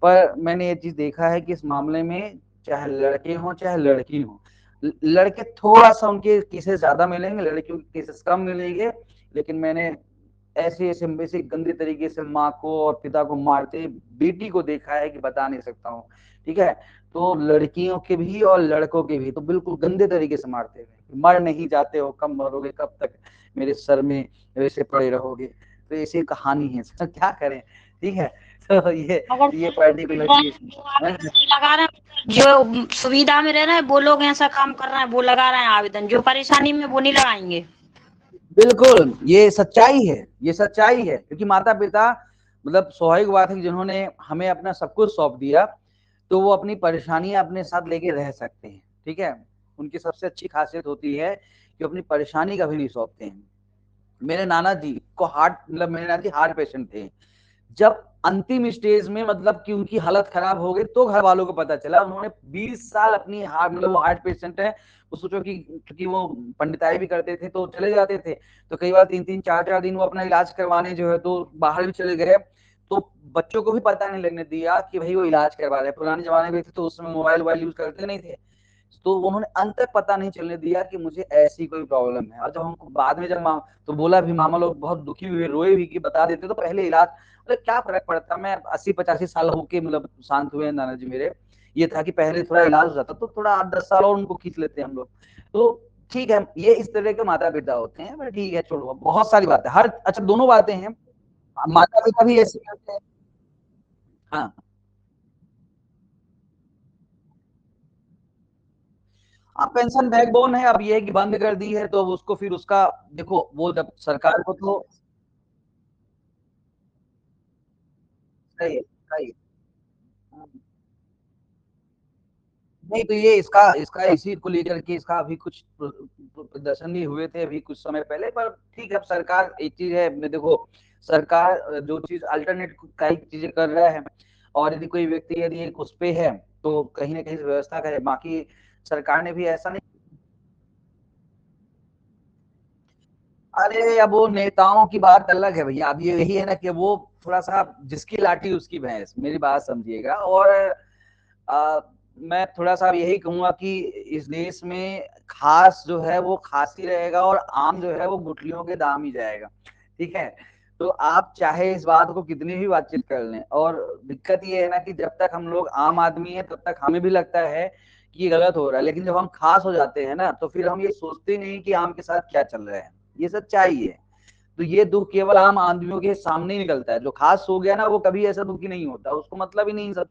पर मैंने ये चीज देखा है कि इस मामले में चाहे लड़के हों चाहे लड़की हो, लड़के थोड़ा सा उनके केसेस ज्यादा मिलेंगे, लड़कियों के केसेस कम मिलेंगे। लेकिन मैंने ऐसे ऐसे गंदे तरीके से माँ को और पिता को मारते बेटी को देखा है कि बता नहीं सकता हूँ, ठीक है। तो लड़कियों के भी और लड़कों के भी तो बिल्कुल गंदे तरीके से मारते हुए, मर नहीं जाते हो, कब मरोगे, कब तक मेरे सर में वैसे पड़े रहोगे। तो ऐसी कहानी है, क्या करें, ठीक है। तो ये पर्टिकुलर चीज लगा रहे हैं, जो सुविधा में रह रहे हैं वो लोग ऐसा काम कर रहे हैं, वो लगा रहे हैं आवेदन, जो परेशानी में वो नहीं लगाएंगे। बिल्कुल ये सच्चाई है, ये सच्चाई है, क्योंकि माता पिता मतलब स्वाभाविक बात है कि जिन्होंने हमें अपना सब कुछ सौंप दिया तो वो अपनी परेशानियां अपने साथ लेके रह सकते हैं, ठीक है। उनकी सबसे अच्छी खासियत होती है कि अपनी परेशानी कभी नहीं सौंपते हैं। मेरे नाना जी को हार्ट, मतलब मेरे नाना जी हार्ट पेशेंट थे। जब अंतिम स्टेज में मतलब कि उनकी हालत खराब हो गई तो घर वालों को पता चला। उन्होंने 20 साल अपनी हार्ट, मतलब वो हार्ट पेशेंट है, वो सोचो कि वो पंडिताई भी करते थे तो चले जाते थे, तो कई बार 3-3 4-4 दिन वो अपना इलाज करवाने जो है तो बाहर भी चले गए, तो बच्चों को भी पता नहीं लगने दिया कि भाई वो इलाज करवा रहे हैं। पुराने जमाने में थे तो उसमें मोबाइल वोबाइल यूज करते नहीं थे, तो उन्होंने अंत तक पता नहीं चलने दिया कि मुझे ऐसी कोई प्रॉब्लम है। और जब हमको बाद में जब तो बोला भी, मामा लोग बहुत दुखी हुए, रोए भी कि बता देते तो पहले इलाज, मतलब क्या फर्क पड़ता, मैं 80-85 साल होके मतलब शांत हुए नाना जी मेरे, ये था कि पहले थोड़ा इलाज हो जाता तो थोड़ा 8-10 साल और उनको खींच लेते हम लोग। तो ठीक है, ये इस तरह के माता पिता होते हैं, पर ठीक है छोड़ो, बहुत सारी बातें, हर अच्छा दोनों बातें हैं, माता पिता भी ऐसे करते हैं। हाँ हाँ, पेंशन बैकबोन है, अब ये है कि बंद कर दी है तो उसको फिर उसका देखो, वो जब सरकार को तो सही है, सही है। नहीं तो ये इसका इसका इसी को लेकर के इसका अभी कुछ प्रदर्शन भी हुए थे अभी कुछ समय पहले, पर ठीक है, अब सरकार एक चीज है, देखो सरकार जो चीज अल्टरनेट कई चीजें कर रहा है, और यदि कोई व्यक्ति यदि एक उस पे है तो कहीं ना कहीं व्यवस्था करे, बाकी सरकार ने भी ऐसा नहीं। अरे अब वो नेताओं की बात अलग है भैया, अब ये यही है ना कि वो थोड़ा सा जिसकी लाठी उसकी भैंस, मेरी बात समझिएगा। और आ, मैं थोड़ा सा यही कहूंगा कि इस देश में खास जो है वो खास ही रहेगा, और आम जो है वो गुठलियों के दाम ही जाएगा, ठीक है। तो आप चाहे इस बात को कितनी भी बातचीत कर लें, और दिक्कत ये है ना कि जब तक हम लोग आम आदमी है तब तक हमें भी लगता है कि ये गलत हो रहा है, लेकिन जब हम खास हो जाते हैं ना तो फिर हम ये सोचते नहीं कि आम के साथ क्या चल रहा है, ये सच्चाई है। तो ये दुख केवल आम आदमियों के सामने ही निकलता है, जो खास हो गया ना वो कभी ऐसा दुखी नहीं होता, उसको मतलब ही नहीं सब।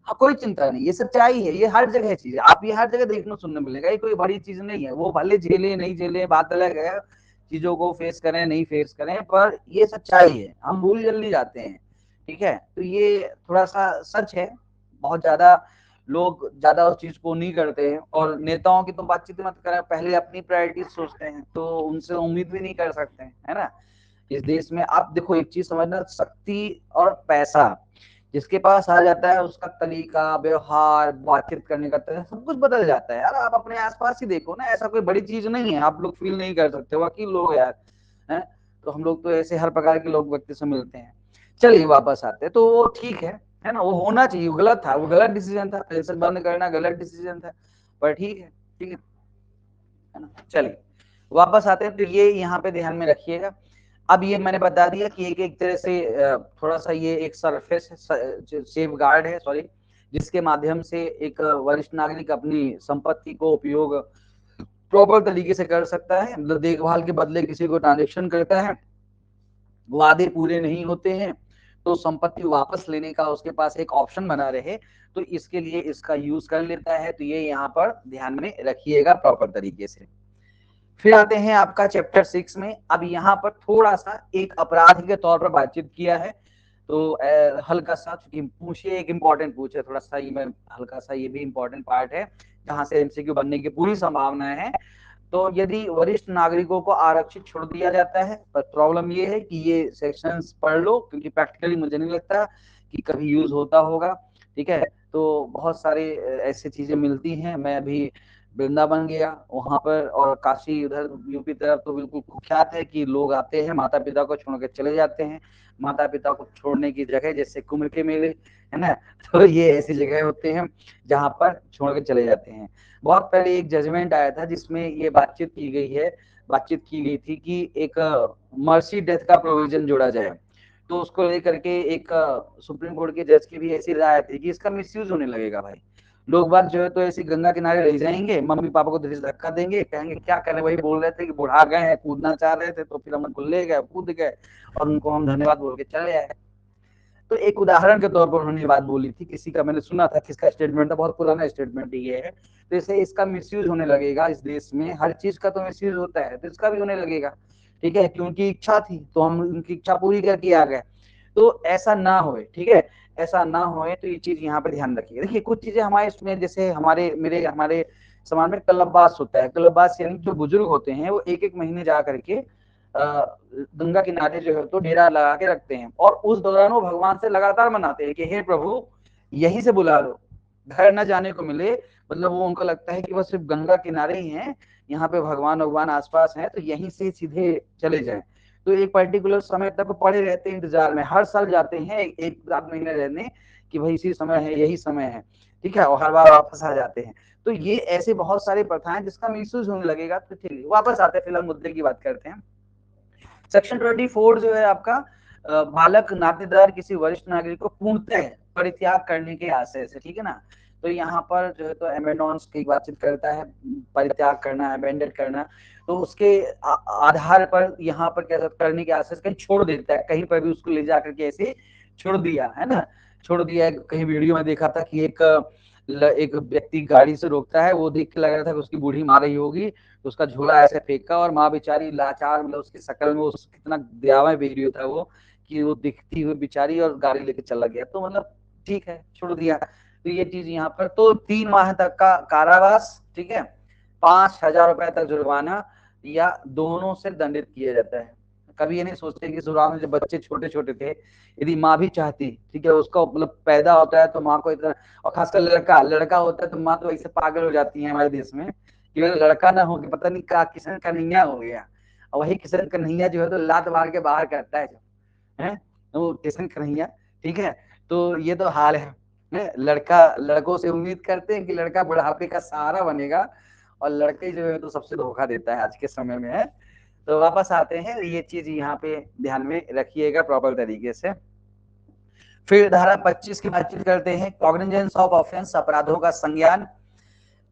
हाँ कोई चिंता नहीं, ये सच्चाई है, ये हर जगह चीज है, आप ये हर जगह देखने सुनने मिलेगा, ये कोई बड़ी चीज नहीं है। वो भले झेले नहीं झेले बात अलग है, चीजों को फेस करें नहीं फेस करें, पर ये सच्चाई है, हम भूल जल्दी जाते हैं, ठीक है। तो ये थोड़ा सा सच है, बहुत ज्यादा लोग ज्यादा उस चीज को नहीं करते हैं, और नेताओं की तो बातचीत मत करें, पहले अपनी प्रायोरिटी सोचते हैं, तो उनसे उम्मीद भी नहीं कर सकते हैं, है ना। इस देश में आप देखो एक चीज समझना, शक्ति और पैसा जिसके पास आ जाता है उसका तरीका व्यवहार बातचीत करने का तरीका सब कुछ बदल जाता है यार। आप अपने आसपास ही देखो ना, ऐसा कोई बड़ी चीज नहीं है, आप लोग फील नहीं कर सकते, वकील लोग यार हैं, तो हम लोग तो ऐसे हर प्रकार के लोग व्यक्ति से मिलते हैं। चलिए वापस आते हैं, तो वो ठीक है ना, वो होना चाहिए, वो गलत था, वो गलत डिसीजन था, पेंशन बंद करना गलत डिसीजन था, पर ठीक है, ठीक है ना। चलिए वापस आते हैं, तो ये यहाँ पे ध्यान में रखिएगा। अब ये मैंने बता दिया कि एक एक तरह से थोड़ा सा ये एक सरफेस सेफ गार्ड है, सॉरी, जिसके माध्यम से एक वरिष्ठ नागरिक अपनी संपत्ति को उपयोग प्रॉपर तरीके से कर सकता है, मतलब देखभाल के बदले किसी को ट्रांजेक्शन करता है, वादे पूरे नहीं होते हैं तो संपत्ति वापस लेने का उसके पास एक ऑप्शन बना रहे, तो इसके लिए इसका यूज कर लेता है। तो ये यहाँ पर ध्यान में रखिएगा प्रॉपर तरीके से। फिर आते हैं आपका चैप्टर 6 में। अब यहाँ पर थोड़ा सा एक अपराध के तौर पर बातचीत किया है, तो हल्का सा चूंकि पूछे एक इम्पोर्टेंट पूछे, थोड़ा सा ये मैं हल्का सा, ये भी इम्पोर्टेंट पार्ट है जहां से एमसीक्यू बनने की पूरी संभावना है। तो यदि वरिष्ठ नागरिकों को आरक्षित छोड़ दिया जाता है, पर प्रॉब्लम ये है कि ये सेक्शंस पढ़ लो, क्योंकि प्रैक्टिकली मुझे नहीं लगता कि कभी यूज होता होगा, ठीक है। तो बहुत सारे ऐसी चीजें मिलती हैं, मैं अभी वृंदावन गया वहां पर, और काशी उधर यूपी तरफ तो बिल्कुल कुख्यात है कि लोग आते हैं माता पिता को छोड़ के चले जाते हैं, माता पिता को छोड़ने की जगह जैसे कुंभ के मेले, है ना, तो ये ऐसी जगह होते हैं जहां पर छोड़ के चले जाते हैं। बहुत पहले एक जजमेंट आया था जिसमें ये बातचीत की गई थी कि एक मर्सी डेथ का प्रोविजन जोड़ा जाए, तो उसको लेकर के एक सुप्रीम कोर्ट के जज की भी ऐसी राय थी कि इसका मिसयूज होने लगेगा भाई, लोग बात जो है तो ऐसी गंगा किनारे रह जाएंगे, मम्मी पापा को धक्का देंगे, कहेंगे क्या करें, वही बोल रहे थे कि बुढ़ा गए हैं कूदना चाह रहे थे तो फिर हम ले गए कूद गए, और उनको हम धन्यवाद बोल के चले आए। तो एक उदाहरण के तौर पर उन्होंने बात बोली थी, किसी का मैंने सुना था, किसका स्टेटमेंट था, बहुत पुराना स्टेटमेंट ये है। तो इसे इसका मिसयूज होने लगेगा इस देश में, हर चीज का तो मिसयूज होता है, तो इसका भी होने लगेगा, ठीक है, कि उनकी इच्छा थी तो हम उनकी इच्छा पूरी करके आ गए, तो ऐसा ना होए, ठीक है, ऐसा ना होए, तो ये चीज यहाँ पे ध्यान रखिए। देखिए कुछ चीजें हमारे इसमें, जैसे हमारे समाज में कलब्बास होता है, कलब्बास यानी जो बुजुर्ग होते हैं वो एक एक महीने जा करके गंगा किनारे जो है तो डेरा लगा के रखते हैं, और उस दौरान वो भगवान से लगातार मनाते हैं कि हे प्रभु यहीं से बुला लो, घर न जाने को मिले। मतलब वो उनको लगता है कि वो सिर्फ गंगा किनारे ही हैं, यहाँ पे भगवान आसपास हैं, तो यहीं से सीधे चले जाएं। तो एक पर्टिकुलर समय तक पड़े रहते हैं इंतजार में, हर साल जाते हैं एक आध महीने रहने कि भाई इसी समय है, यही समय है, ठीक है, और हर बार वापस आ जाते हैं। तो ये ऐसे बहुत सारी प्रथाएं जिसका मिसयूज होने लगेगा। तो चलिए वापस आते हैं, फिलहाल मुद्दे की बात करते हैं। सेक्शन 24 जो है आपका, बालक नातेदार किसी वरिष्ठ नागरिक को पूर्णतः परित्याग करने के आशय से, ठीक है ना। तो यहाँ पर जो है तो एमेडॉन्स की बातचीत करता है, परित्याग करना, अबेंडन करना, तो उसके आधार पर यहाँ पर क्या करने के आशय से कहीं छोड़ देता है, कहीं पर भी उसको ले जाकर के ऐसे छोड़ दिया है ना, छोड़ दिया है। कहीं वीडियो में देखा था कि एक व्यक्ति गाड़ी से रोकता है, वो देख के लग रहा था कि उसकी बूढ़ी मार रही होगी, तो उसका झोला ऐसे फेंका, और माँ बेचारी लाचार, मतलब उसकी शक्ल में कितना दयामय वीडियो था वो, कि वो दिखती हुई बेचारी और गाड़ी लेके चला गया। तो मतलब ठीक है, छोड़ दिया। तो ये चीज यहाँ पर तो 3 माह तक का कारावास, ठीक है, 5,000 रुपए तक जुर्माना, या दोनों से दंडित किया जाता है। कभी ये नहीं सोचते कि शुरुआत में जब बच्चे छोटे छोटे थे, यदि माँ भी चाहती, ठीक है, उसका मतलब पैदा होता है तो माँ को इतना, और खासकर लड़का होता है तो माँ तो ऐसे पागल हो जाती है हमारे देश में कि लड़का ना हो कि पता नहीं क्या किशन कन्हैया हो गया, और वही किशन कन्हैया जो है तो लात मार के बाहर करता है वो किशन कन्हैया, ठीक है। तो ये तो हाल है, लड़कों से उम्मीद करते हैं कि लड़का बुढ़ापे का सहारा बनेगा, और लड़के जो है तो सबसे धोखा देता है आज के समय में है। तो वापस आते हैं, ये चीज यहाँ पे ध्यान में रखिएगा प्रॉपर तरीके से। फिर धारा 25 की बातचीत करते हैं, कॉग्निजेंस ऑफ ऑफेंस, अपराधों का संज्ञान।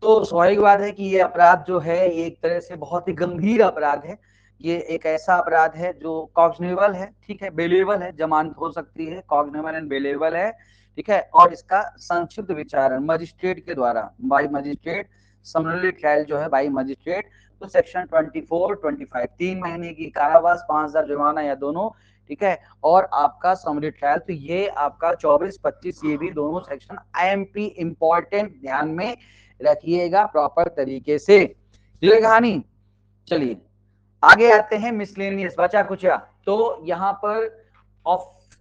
तो स्वाभाविक बात है कि ये अपराध जो है ये एक तरह से बहुत ही गंभीर अपराध है। ये एक ऐसा अपराध है जो कॉग्निबल है, ठीक है, बेलेबल है, जमानत हो सकती है, कॉग्निबल एंड बेलेबल है, ठीक है। और इसका संक्षिप्त विचारण मजिस्ट्रेट के द्वारा, बाई मजिस्ट्रेट, समरी ट्रायल जो है बाई मजिस्ट्रेट। तो सेक्शन 24, 25, 3 महीने की कारावास, 5,000 जुर्माना या दोनों, ठीक है। और आपका समरी ट्रायल, तो ये आपका 24, 25 ये भी दोनों सेक्शन IMP इंपॉर्टेंट, ध्यान में रखिएगा प्रॉपर तरीके से। ये कहानी, चलिए आगे आते हैं। मिसलेनियस, बचा कुचा। तो यहाँ पर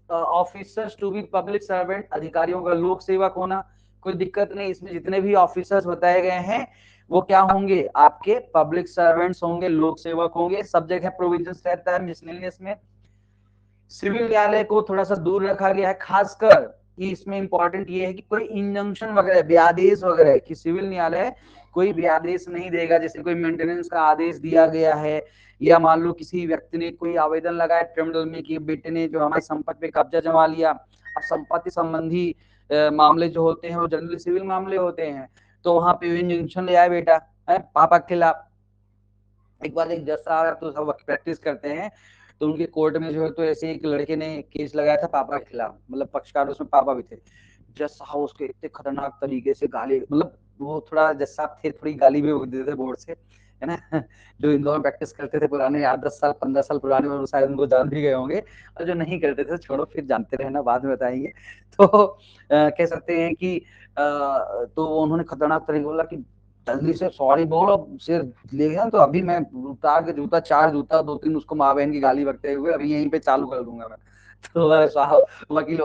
officers to be public servant, अधिकारियों का लोक सेवक होना, कोई दिक्कत नहीं। इसमें जितने भी ऑफिसर्स बताए गए हैं वो क्या होंगे, आपके पब्लिक सर्वेंट्स होंगे, लोक सेवक होंगे। सब जगह प्रोविजंस रहता है मिसलेनियस में। सिविल न्यायालय को थोड़ा सा दूर रखा गया है, खासकर कि इसमें इंपॉर्टेंट ये है कि कोई इंजंक्शन वगैरह, व्यादेश वगैरह कि सिविल न्यायालय कोई व्यादेश नहीं देगा। जैसे कोई मेंटेनेंस का आदेश दिया गया है, या मान लो किसी व्यक्ति ने कोई आवेदन लगाया ट्रिब्यूनल में कि बेटे ने जो हमारी संपत्ति पे कब्जा जमा लिया। अब संपत्ति संबंधी मामले जो होते हैं वो जनरली सिविल मामले होते हैं, तो वहां पे इंजंक्शन ले आए बेटा है पापा के खिलाफ। एक बार एक जज साहब तो सब प्रैक्टिस करते हैं, तो उनके कोर्ट में जो है तो ऐसे एक लड़के ने केस लगाया था पापा के खिलाफ, मतलब पक्षकार उसमें पापा भी थे। जज साहब उसके इतने खतरनाक तरीके से गाली, मतलब वो थोड़ा जज साहब थे, थोड़ी गाली भी देते थे बोर्ड से, है ना। जो इंदौर में प्रैक्टिस करते थे पुराने 8-10 साल 15 साल पुराने, और शायद उनको जान भी गए होंगे, और जो नहीं करते थे छोड़ो, फिर जानते रहना, बाद में बताएंगे। तो कह सकते हैं कि तो उन्होंने खतरनाक तरीके बोला कि जल्दी से सॉरी बोल, अब सिर ले गया तो अभी मैं उतार के जूता, 4 जूता 2-3 उसको माँ बहन की गाली बकते हुए अभी यहीं पे चालू कर दूंगा मैं। तो साहब वकील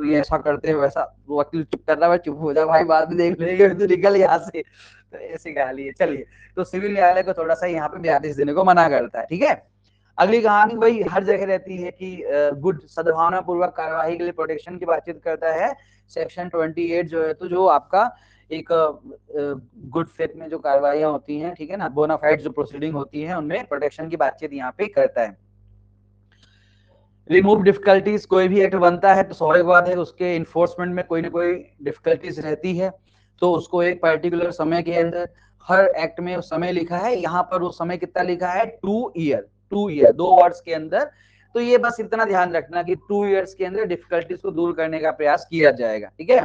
ये ऐसा करते हैं वैसा, वकील चुप कर रहा है, चुप हो जा भाई, बाद में देख लेंगे, तो निकल यहाँ से। तो ऐसी गाली है। चलिए, तो सिविल न्यायालय को थोड़ा सा यहाँ पे आदेश देने को मना करता है, ठीक है। अगली कहानी वही हर जगह रहती है कि गुड, सद्भावना पूर्वक कार्यवाही के लिए प्रोटेक्शन की बातचीत करता है। सेक्शन 28 जो है तो जो आपका एक गुड फेथ में जो कार्रवाइयां होती हैं, ठीक है ना, बोनाफाइड जो प्रोसीडिंग होती है उनमें प्रोटेक्शन की बातचीत यहाँ पे करता है। रिमूव डिफिकल्टीज, कोई भी एक्ट बनता है तो स्वाभाविक बात है उसके इन्फोर्समेंट में कोई ना कोई डिफिकल्टीज रहती है, तो उसको एक पर्टिकुलर समय के अंदर, हर एक्ट में समय लिखा है, यहाँ पर वो समय कितना लिखा है, 2 ईयर, 2 वर्ष के अंदर। तो ये बस इतना ध्यान रखना कि 2 इयर्स के अंदर डिफिकल्टीज को दूर करने का प्रयास किया जाएगा, ठीक है।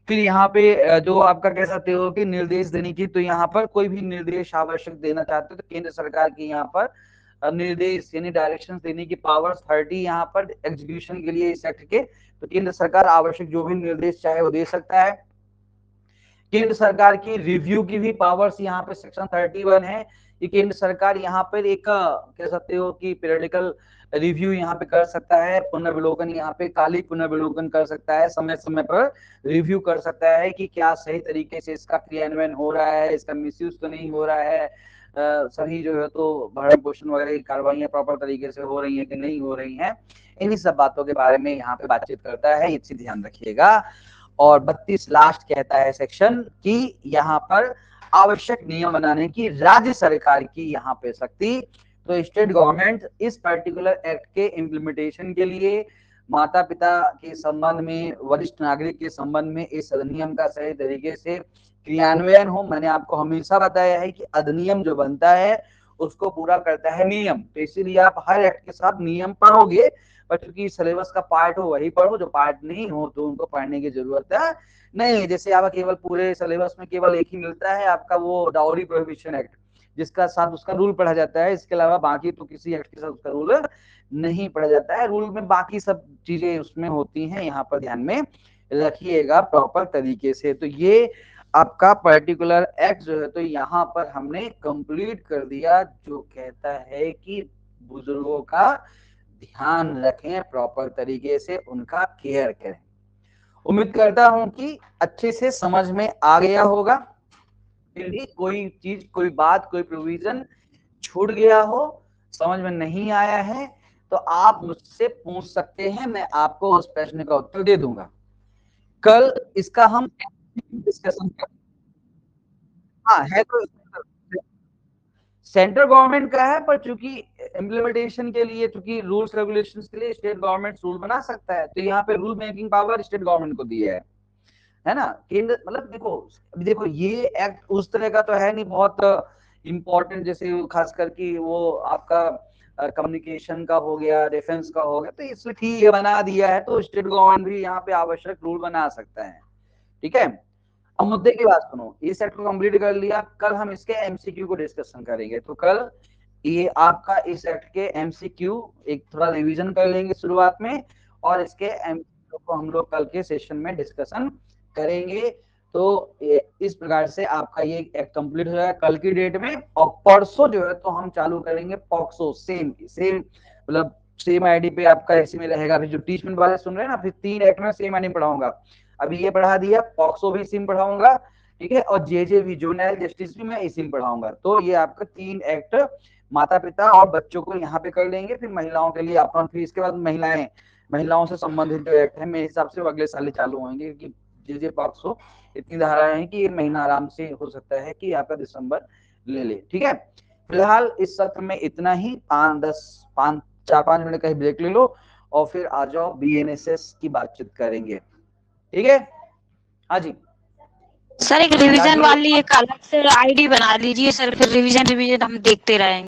फिर यहाँ पे जो आपका कह सकते हो कि निर्देश देने की, तो यहाँ पर कोई भी निर्देश आवश्यक देना चाहते हो तो केंद्र सरकार की यहाँ पर निर्देश यानी डायरेक्शन देने की पावर 30 यहाँ पर एग्जीक्यूशन के लिए इस एक्ट के, तो केंद्र सरकार आवश्यक जो भी निर्देश चाहे वो दे सकता है। केंद्र सरकार की रिव्यू की भी पावर्स यहाँ पे सेक्शन 31 है कि केंद्र सरकार यहाँ पर एक कह सकते हो कि पीरियडिकल रिव्यू यहाँ पे कर सकता है, पुनर्विलोकन यहाँ पे काली पुनर्विलोकन कर सकता है, समय समय पर रिव्यू कर सकता है कि क्या सही तरीके से इसका क्रियान्वयन हो रहा है, इसका मिसयूज तो नहीं हो रहा है, सही जो है तो भरण पोषण वगैरह की कार्रवाइयां प्रॉपर तरीके से हो रही है कि नहीं हो रही हैं, इन्हीं सब बातों के बारे में यहाँ पे बातचीत करता है, इसे ध्यान रखिएगा। और 32 लास्ट कहता है सेक्शन कि यहाँ पर आवश्यक नियम बनाने की राज्य सरकार की यहाँ पे शक्ति। तो स्टेट गवर्नमेंट इस पर्टिकुलर एक्ट के इम्प्लीमेंटेशन के लिए माता पिता के संबंध में, वरिष्ठ नागरिक के संबंध में इस अधिनियम का सही तरीके से क्रियान्वयन हो। मैंने आपको हमेशा बताया है कि अधिनियम जो बनता है उसको पूरा करता है नियम, तो इसीलिए आप हर एक्ट के साथ नियम पढ़ोगे, पर चूंकि सिलेबस का पार्ट हो वही पढ़ो, जो पार्ट नहीं हो तो उनको पढ़ने की जरूरत है नहीं। जैसे आप केवल पूरे सिलेबस में केवल एक ही मिलता है आपका वो डाउरी प्रोहिबिशन एक्ट, जिसका साथ उसका रूल पढ़ा जाता है, इसके अलावा बाकी तो किसी एक्ट के साथ उसका रूल नहीं पढ़ा जाता है। रूल में बाकी सब चीजें उसमें होती हैं, यहाँ पर ध्यान में रखिएगा प्रॉपर तरीके से। तो ये आपका पर्टिकुलर एक्ट जो है तो यहाँ पर हमने कंप्लीट कर दिया, जो कहता है कि बुजुर्गों का ध्यान रखें, प्रॉपर तरीके से उनका केयर करें। उम्मीद करता हूं कि अच्छे से समझ में आ गया होगा। फिर भी कोई चीज, कोई बात, कोई प्रोविजन छूट गया हो, समझ में नहीं आया है, तो आप मुझसे पूछ सकते हैं, मैं आपको उस प्रश्न का उत्तर दे दूंगा। कल इसका हम डिस्कशन करेंगे। हाँ है तो सेंट्रल गवर्नमेंट का है, पर चूंकि इम्प्लीमेंटेशन के लिए, चूंकि रूल्स रेगुलेशंस के लिए स्टेट गवर्नमेंट रूल बना सकता है, तो यहाँ पे rule making power state government को दी है ना। केंद्र मतलब देखो ये एक्ट उस तरह का तो है नहीं बहुत इंपॉर्टेंट, जैसे खास करके वो आपका कम्युनिकेशन का हो गया, डिफेंस का हो गया, तो इसलिए ठीक है बना दिया है, तो स्टेट गवर्नमेंट भी यहाँ पे आवश्यक रूल बना सकता है। ठीक है, अब मुद्दे की बात सुनो, इस सेट को कंप्लीट कर लिया, कल हम इसके एमसीक्यू को डिस्कशन करेंगे। तो कल ये आपका इस सेट के एमसीक्यू एक थोड़ा रिवीजन कर लेंगे शुरुआत में, और इसके एमसीक्यू को हम लोग कल के सेशन में डिस्कशन करेंगे। तो इस प्रकार से आपका ये एक्ट कंप्लीट हो जाएगा कल की डेट में। और परसों जो है तो हम चालू करेंगे पॉक्सो, सेम मतलब सेम आईडी पे आपका ऐसे में रहेगा। अभी जो टीचमेंट वाले सुन रहे हैं ना, फिर 3 एक्ट में सेम आईडी पढ़ाऊंगा। अभी ये पढ़ा दिया, पॉक्सो भी इसी में पढ़ाऊंगा, ठीक है, और जेजे भी, जुवेनाइल जस्टिस भी मैं इसी में पढ़ाऊंगा। तो ये आपका 3 एक्ट माता पिता और बच्चों को यहाँ पे कर लेंगे। फिर महिलाओं के लिए आपका, फिर इसके बाद महिलाओं से संबंधित जो एक्ट है मेरे हिसाब से वो अगले साल चालू होंगे, क्योंकि जेजे पॉक्सो इतनी धाराएं हैं कि ये महीना आराम से हो सकता है कि आपका दिसंबर ले ले। ठीक है, फिलहाल इस सत्र में इतना ही। 4-5 मिनट का ही ब्रेक ले लो और फिर आ जाओ बीएनएसएस की बातचीत करेंगे। ठीक है, हाँ जी सर। एक रिवीजन वाली एक अलग से आईडी बना लीजिए सर, फिर रिवीजन हम देखते रहेंगे।